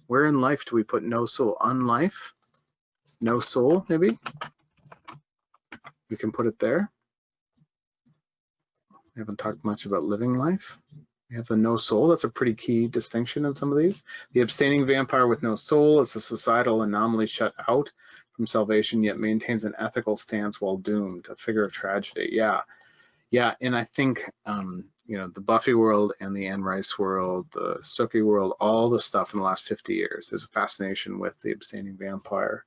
Where in life do we put no soul? Unlife? No soul, maybe? We can put it there. We haven't talked much about living life. We have the no soul. That's a pretty key distinction in some of these. The abstaining vampire with no soul is a societal anomaly shut out from salvation, yet maintains an ethical stance while doomed, a figure of tragedy. Yeah, yeah, and I think, you know, the Buffy world and the Anne Rice world, the Sookie world, all the stuff in the last 50 years, there's a fascination with the abstaining vampire.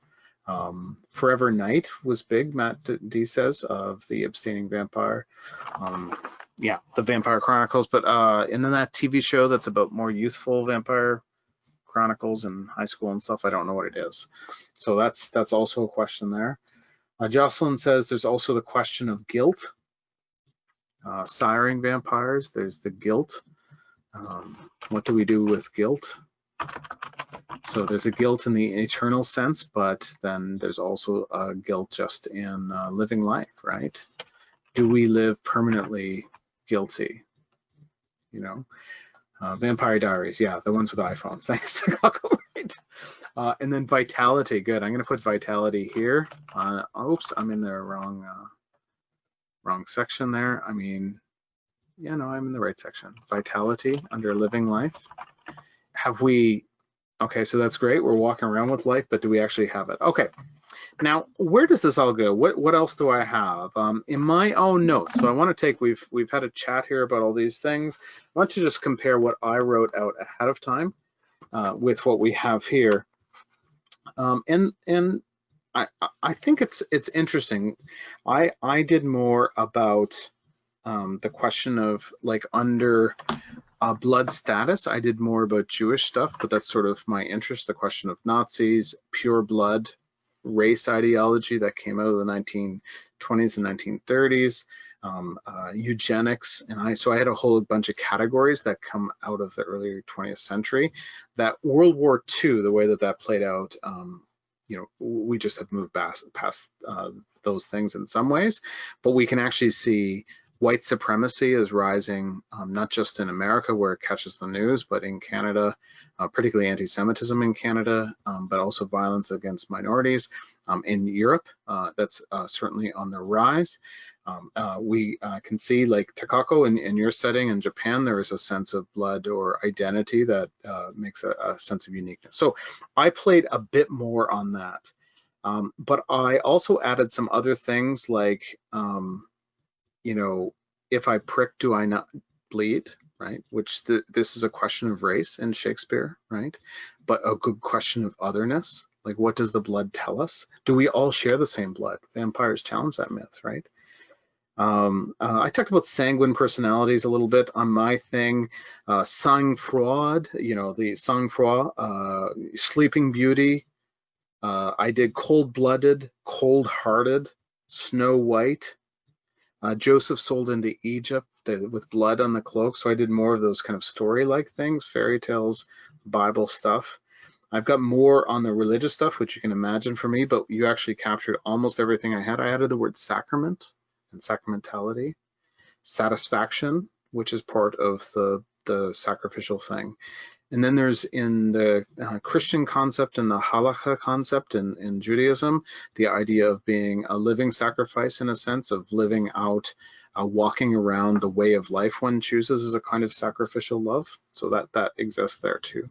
Forever Night was big, Matt D says, of the abstaining vampire. Yeah, the Vampire Chronicles, but and then that TV show that's about more youthful vampire chronicles in high school and stuff. I don't know what it is. So that's also a question there. Jocelyn says there's also the question of guilt. Siring vampires, there's the guilt. What do we do with guilt? So there's a guilt in the eternal sense, but then there's also a guilt just in living life, right? Do we live permanently guilty? You know, Vampire Diaries, yeah, the ones with iPhones. Thanks to Coco, right? And then vitality, good. I'm going to put vitality here. Oops, I'm in the wrong section there. I mean, yeah, no, I'm in the right section. Vitality under living life. Have we? Okay, so that's great. We're walking around with life, but do we actually have it? Okay. Now, where does this all go? What else do I have? In my own notes, so I want to take, we've had a chat here about all these things. I want to just compare what I wrote out ahead of time with what we have here. And I think it's interesting. I did more about the question of like under blood status. I did more about Jewish stuff, but that's sort of my interest, the question of Nazis, pure blood, race ideology that came out of the 1920s and 1930s, eugenics, and so I had a whole bunch of categories that come out of the earlier 20th century. That World War II, the way that played out, you know, we just have moved past those things in some ways, but we can actually see white supremacy is rising, not just in America where it catches the news, but in Canada, particularly anti-Semitism in Canada, but also violence against minorities. In Europe, that's certainly on the rise. We can see, like Takako, in your setting in Japan, there is a sense of blood or identity that makes a sense of uniqueness. So I played a bit more on that. But I also added some other things like, you know, if I prick, do I not bleed, right? Which this is a question of race in Shakespeare, right? But a good question of otherness, like what does the blood tell us? Do we all share the same blood? Vampires challenge that myth, right? I talked about sanguine personalities a little bit on my thing. Sang-froid, you know, the sang-froid, Sleeping Beauty. I did cold-blooded, cold-hearted, Snow White. Joseph sold into Egypt with blood on the cloak. So I did more of those kind of story-like things, fairy tales, Bible stuff. I've got more on the religious stuff, which you can imagine for me, but you actually captured almost everything I had. I added the word sacrament and sacramentality, satisfaction, which is part of the sacrificial thing. And then there's in the Christian concept and the halakha concept in Judaism, the idea of being a living sacrifice in a sense of living out, walking around the way of life one chooses as a kind of sacrificial love. So that exists there too.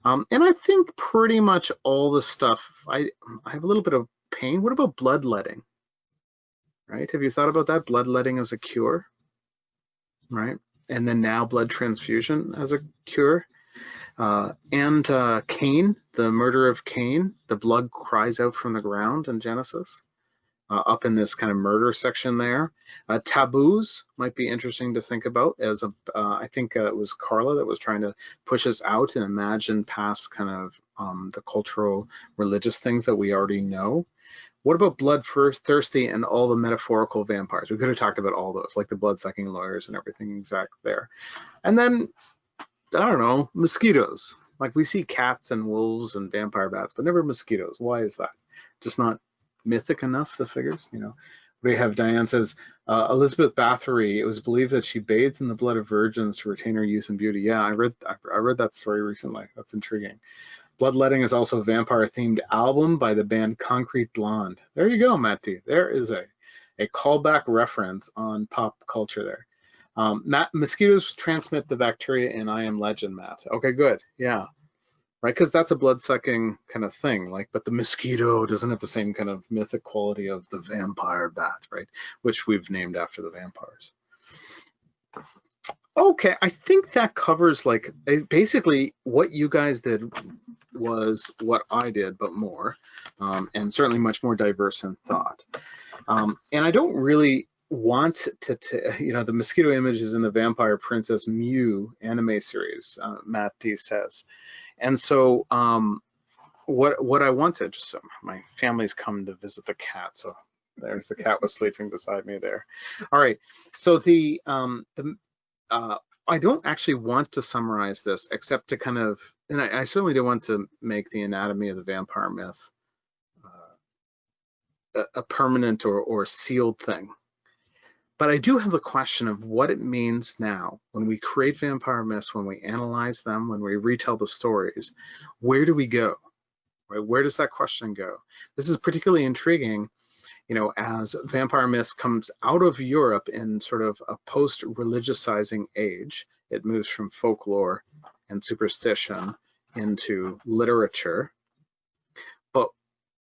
And I think pretty much all the stuff, I have a little bit of pain. What about bloodletting? Right? Have you thought about that? Bloodletting as a cure, right? And then now blood transfusion as a cure. And Cain, the murder of Cain, the blood cries out from the ground in Genesis, up in this kind of murder section there. Taboos might be interesting to think about as I think it was Carla that was trying to push us out and imagine past kind of the cultural religious things that we already know. What about bloodthirsty and all the metaphorical vampires? We could have talked about all those, like the blood-sucking lawyers and everything exact there. And then, I don't know, mosquitoes. Like we see cats and wolves and vampire bats, but never mosquitoes. Why is that? Just not mythic enough, the figures, you know? We have Diane says, Elizabeth Bathory, it was believed that she bathed in the blood of virgins to retain her youth and beauty. Yeah, I read that story recently. That's intriguing. Bloodletting is also a vampire-themed album by the band Concrete Blonde. There you go, Matty. There is a callback reference on pop culture there. Mosquitoes transmit the bacteria in I Am Legend, Matt. Okay, good. Yeah, right, because that's a blood-sucking kind of thing. Like, but the mosquito doesn't have the same kind of mythic quality of the vampire bat, right? Which we've named after the vampires. Okay, I think that covers like basically what you guys did was what I did, but more, and certainly much more diverse in thought. And I don't really want to you know, the mosquito images in the Vampire Princess Mew anime series, Matt D says. And so what I wanted, just so my family's come to visit the cat, so there's the cat was sleeping beside me there. All right, so I don't actually want to summarize this except to kind of, and I certainly don't want to make the anatomy of the vampire myth a permanent or sealed thing. But I do have the question of what it means now when we create vampire myths, when we analyze them, when we retell the stories, where do we go? Right? Where does that question go? This is particularly intriguing, you know, as vampire myths comes out of Europe in sort of a post-religiousizing age. It moves from folklore and superstition into literature. But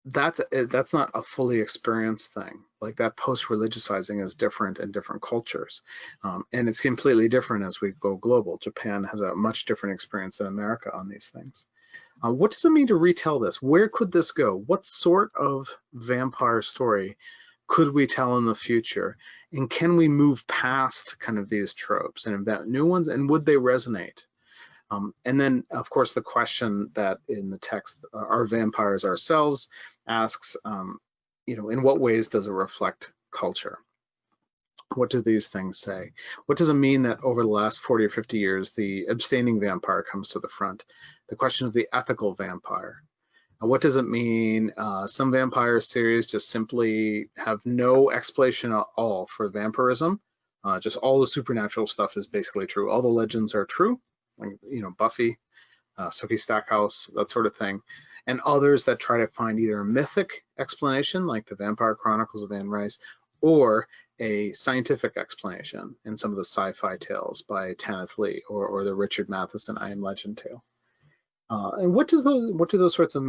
that's not a fully experienced thing. Like that post-religiousizing is different in different cultures. And it's completely different as we go global. Japan has a much different experience than America on these things. What does it mean to retell this? Where could this go? What sort of vampire story could we tell in the future? And can we move past kind of these tropes and invent new ones? And would they resonate? And then, of course, the question that in the text, are vampires ourselves, asks, you know, in what ways does it reflect culture? What do these things say? What does it mean that over the last 40 or 50 years, the abstaining vampire comes to the front? The question of the ethical vampire. What does it mean? Some vampire series just simply have no explanation at all for vampirism. Just all the supernatural stuff is basically true. All the legends are true, like, you know, Buffy, Sookie Stackhouse, that sort of thing. And others that try to find either a mythic explanation, like the Vampire Chronicles of Anne Rice, or a scientific explanation in some of the sci-fi tales by Tanith Lee or the Richard Matheson I Am Legend tale. And what do those sorts of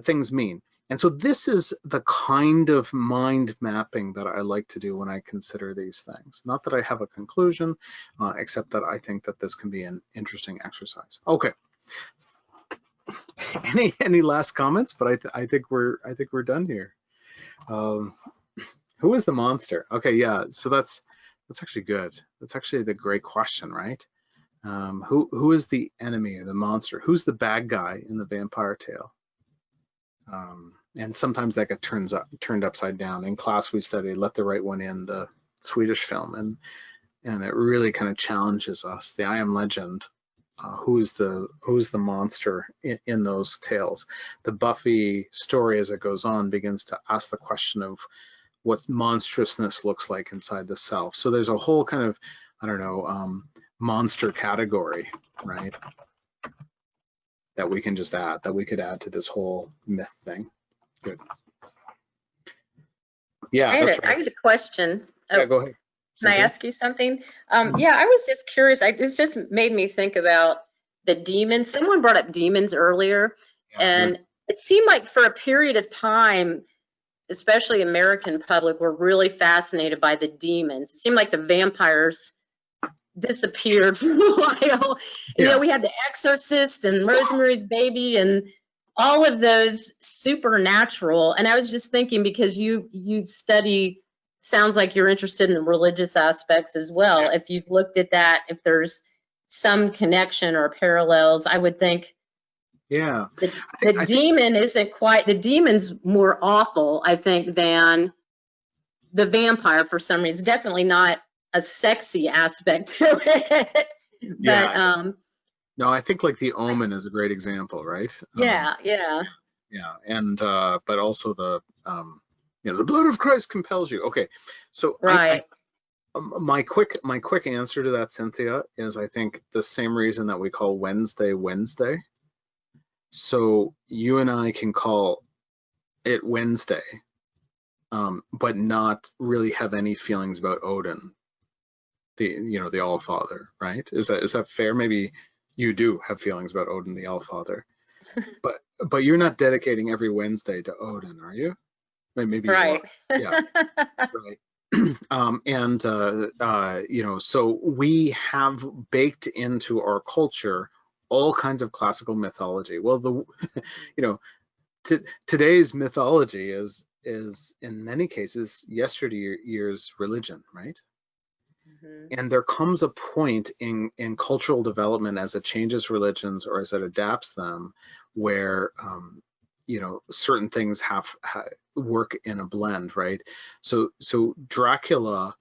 things mean? And so this is the kind of mind mapping that I like to do when I consider these things. Not that I have a conclusion, except that I think that this can be an interesting exercise. Okay. Any last comments? But I think we're done here. Who is the monster? Okay, yeah. So that's actually good. That's actually the great question, right? Who is the enemy or the monster? Who's the bad guy in the vampire tale? And sometimes that gets turned upside down. In class, we studied Let the Right One In, the Swedish film, and it really kind of challenges us. The I Am Legend. Who's the monster in those tales? The Buffy story, as it goes on, begins to ask the question of what monstrousness looks like inside the self. So there's a whole kind of, I don't know, monster category, right? That we can just add, that we could add to this whole myth thing. Good. Yeah, I had a question. Yeah, go ahead. Can I ask you something? Yeah, I was just curious. It just made me think about the demons. Someone brought up demons earlier, and it seemed like for a period of time, especially American public, were really fascinated by the demons. It seemed like the vampires disappeared for a while. You know, we had The Exorcist and Rosemary's Baby and all of those supernatural. And I was just thinking, because you study, sounds like you're interested in the religious aspects as well. If you've looked at that, if there's some connection or parallels, I would think the demon isn't quite, the demon's more awful, I think, than the vampire for some reason. Definitely not a sexy aspect to it. But no, I think like The Omen is a great example, right? Yeah. And but also the you know, the blood of Christ compels you. Okay, so right. My quick answer to that, Cynthia, is I think the same reason that we call Wednesday Wednesday. So you and I can call it Wednesday, but not really have any feelings about Odin, the All-Father, right? Is that fair? Maybe you do have feelings about Odin, the All-Father, but you're not dedicating every Wednesday to Odin, are you? Maybe right. You are. Yeah. Right. You know, so we have baked into our culture all kinds of classical mythology. Well, the you know, today's mythology is in many cases yesteryear's religion, right? And there comes a point in cultural development as it changes religions or as it adapts them, where you know, certain things work in a blend, right? So Dracula,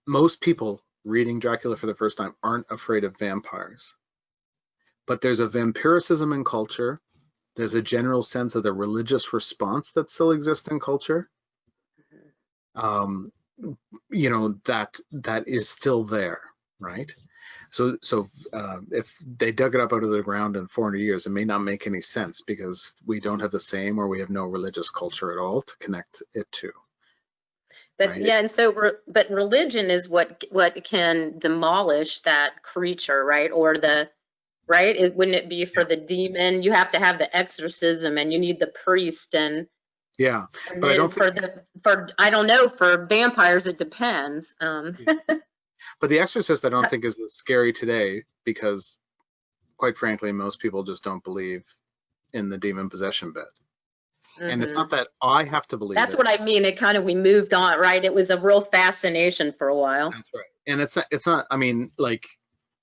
most people reading Dracula for the first time aren't afraid of vampires, but there's a vampiricism in culture. There's a general sense of the religious response that still exists in culture. You know, that is still there, right? So if they dug it up out of the ground in 400 years, it may not make any sense because we don't have the same, or we have no religious culture at all to connect it to. But right? yeah, and so but religion is what can demolish that creature, right? Or wouldn't it be for the demon? You have to have the exorcism, and you need the priest, and yeah. And but then I don't I don't know, for vampires it depends. But The Exorcist I don't think is as scary today because, quite frankly, most people just don't believe in the demon possession bit. And it's not that I have to believe That's it. what I mean. We moved on, right? It was a real fascination for a while. That's right. And it's not, I mean, like,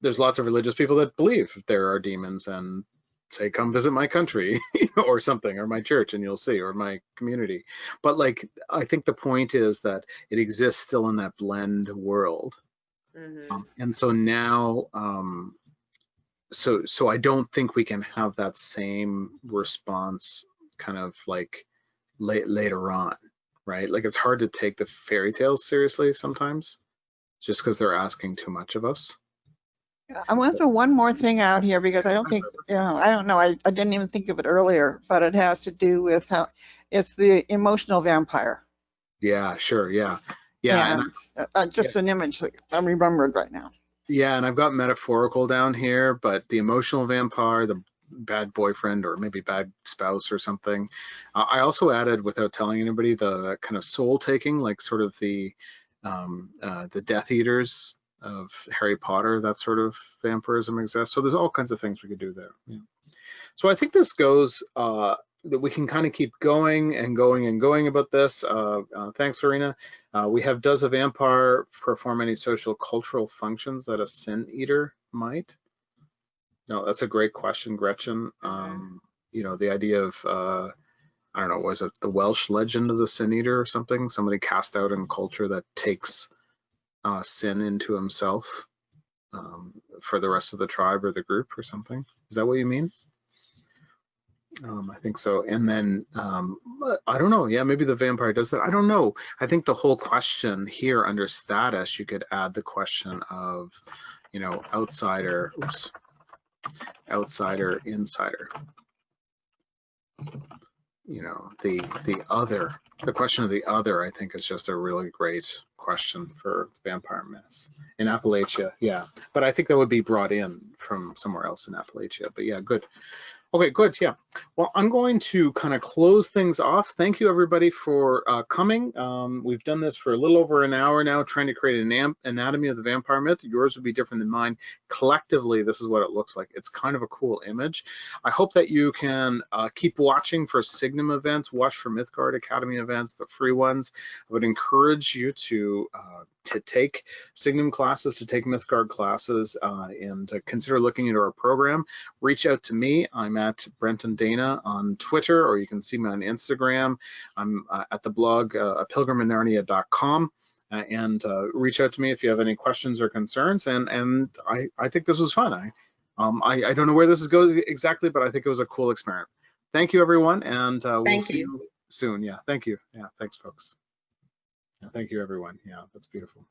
there's lots of religious people that believe there are demons and say, come visit my country or something, or my church, and you'll see, or my community. But like, I think the point is that it exists still in that blend world. And so now, so I don't think we can have that same response kind of like later on, right? Like, it's hard to take the fairy tales seriously sometimes, just because they're asking too much of us. I want to throw one more thing out here because I don't think, I don't know, I didn't even think of it earlier, but it has to do with how it's the emotional vampire. Yeah, sure, yeah. And just an image that I remembered right now. Yeah, and I've got metaphorical down here, but the emotional vampire, the bad boyfriend, or maybe bad spouse or something. I also added, without telling anybody, the kind of soul taking, like sort of the Death Eaters of Harry Potter, that sort of vampirism exists. So there's all kinds of things we could do there. Yeah. So I think this goes, that we can kind of keep going and going and going about this. Thanks, Serena. We have, does a vampire perform any social cultural functions that a sin eater might? No, that's a great question, Gretchen. You know, the idea of, I don't know, was it the Welsh legend of the sin eater or something? Somebody cast out in culture that takes sin into himself for the rest of the tribe or the group or something. Is that what you mean? I think so. And then, I don't know. Yeah, maybe the vampire does that. I don't know. I think the whole question here under status, you could add the question of, you know, outsider, outsider, insider. You know, the other, the question of the other, I think, is just a really great question for vampire myths in Appalachia. Yeah, but I think that would be brought in from somewhere else in Appalachia. But yeah, good. Okay, good. Yeah. Well, I'm going to kind of close things off. Thank you, everybody, for coming. We've done this for a little over an hour now, trying to create an anatomy of the vampire myth. Yours would be different than mine. Collectively, this is what it looks like. It's kind of a cool image. I hope that you can keep watching for Signum events, watch for Mythgard Academy events, the free ones. I would encourage you to take Signum classes, to take Mythgard classes, and consider looking into our program. Reach out to me. I'm at Brenton Dana on Twitter, or you can see me on Instagram. I'm at the blog pilgriminarnia.com, and reach out to me if you have any questions or concerns. And I think this was fun. I don't know where this goes exactly, but I think it was a cool experiment. Thank you, everyone, and we'll see you soon. Yeah, thank you. Yeah, thanks, folks. Yeah, thank you, everyone. Yeah, that's beautiful.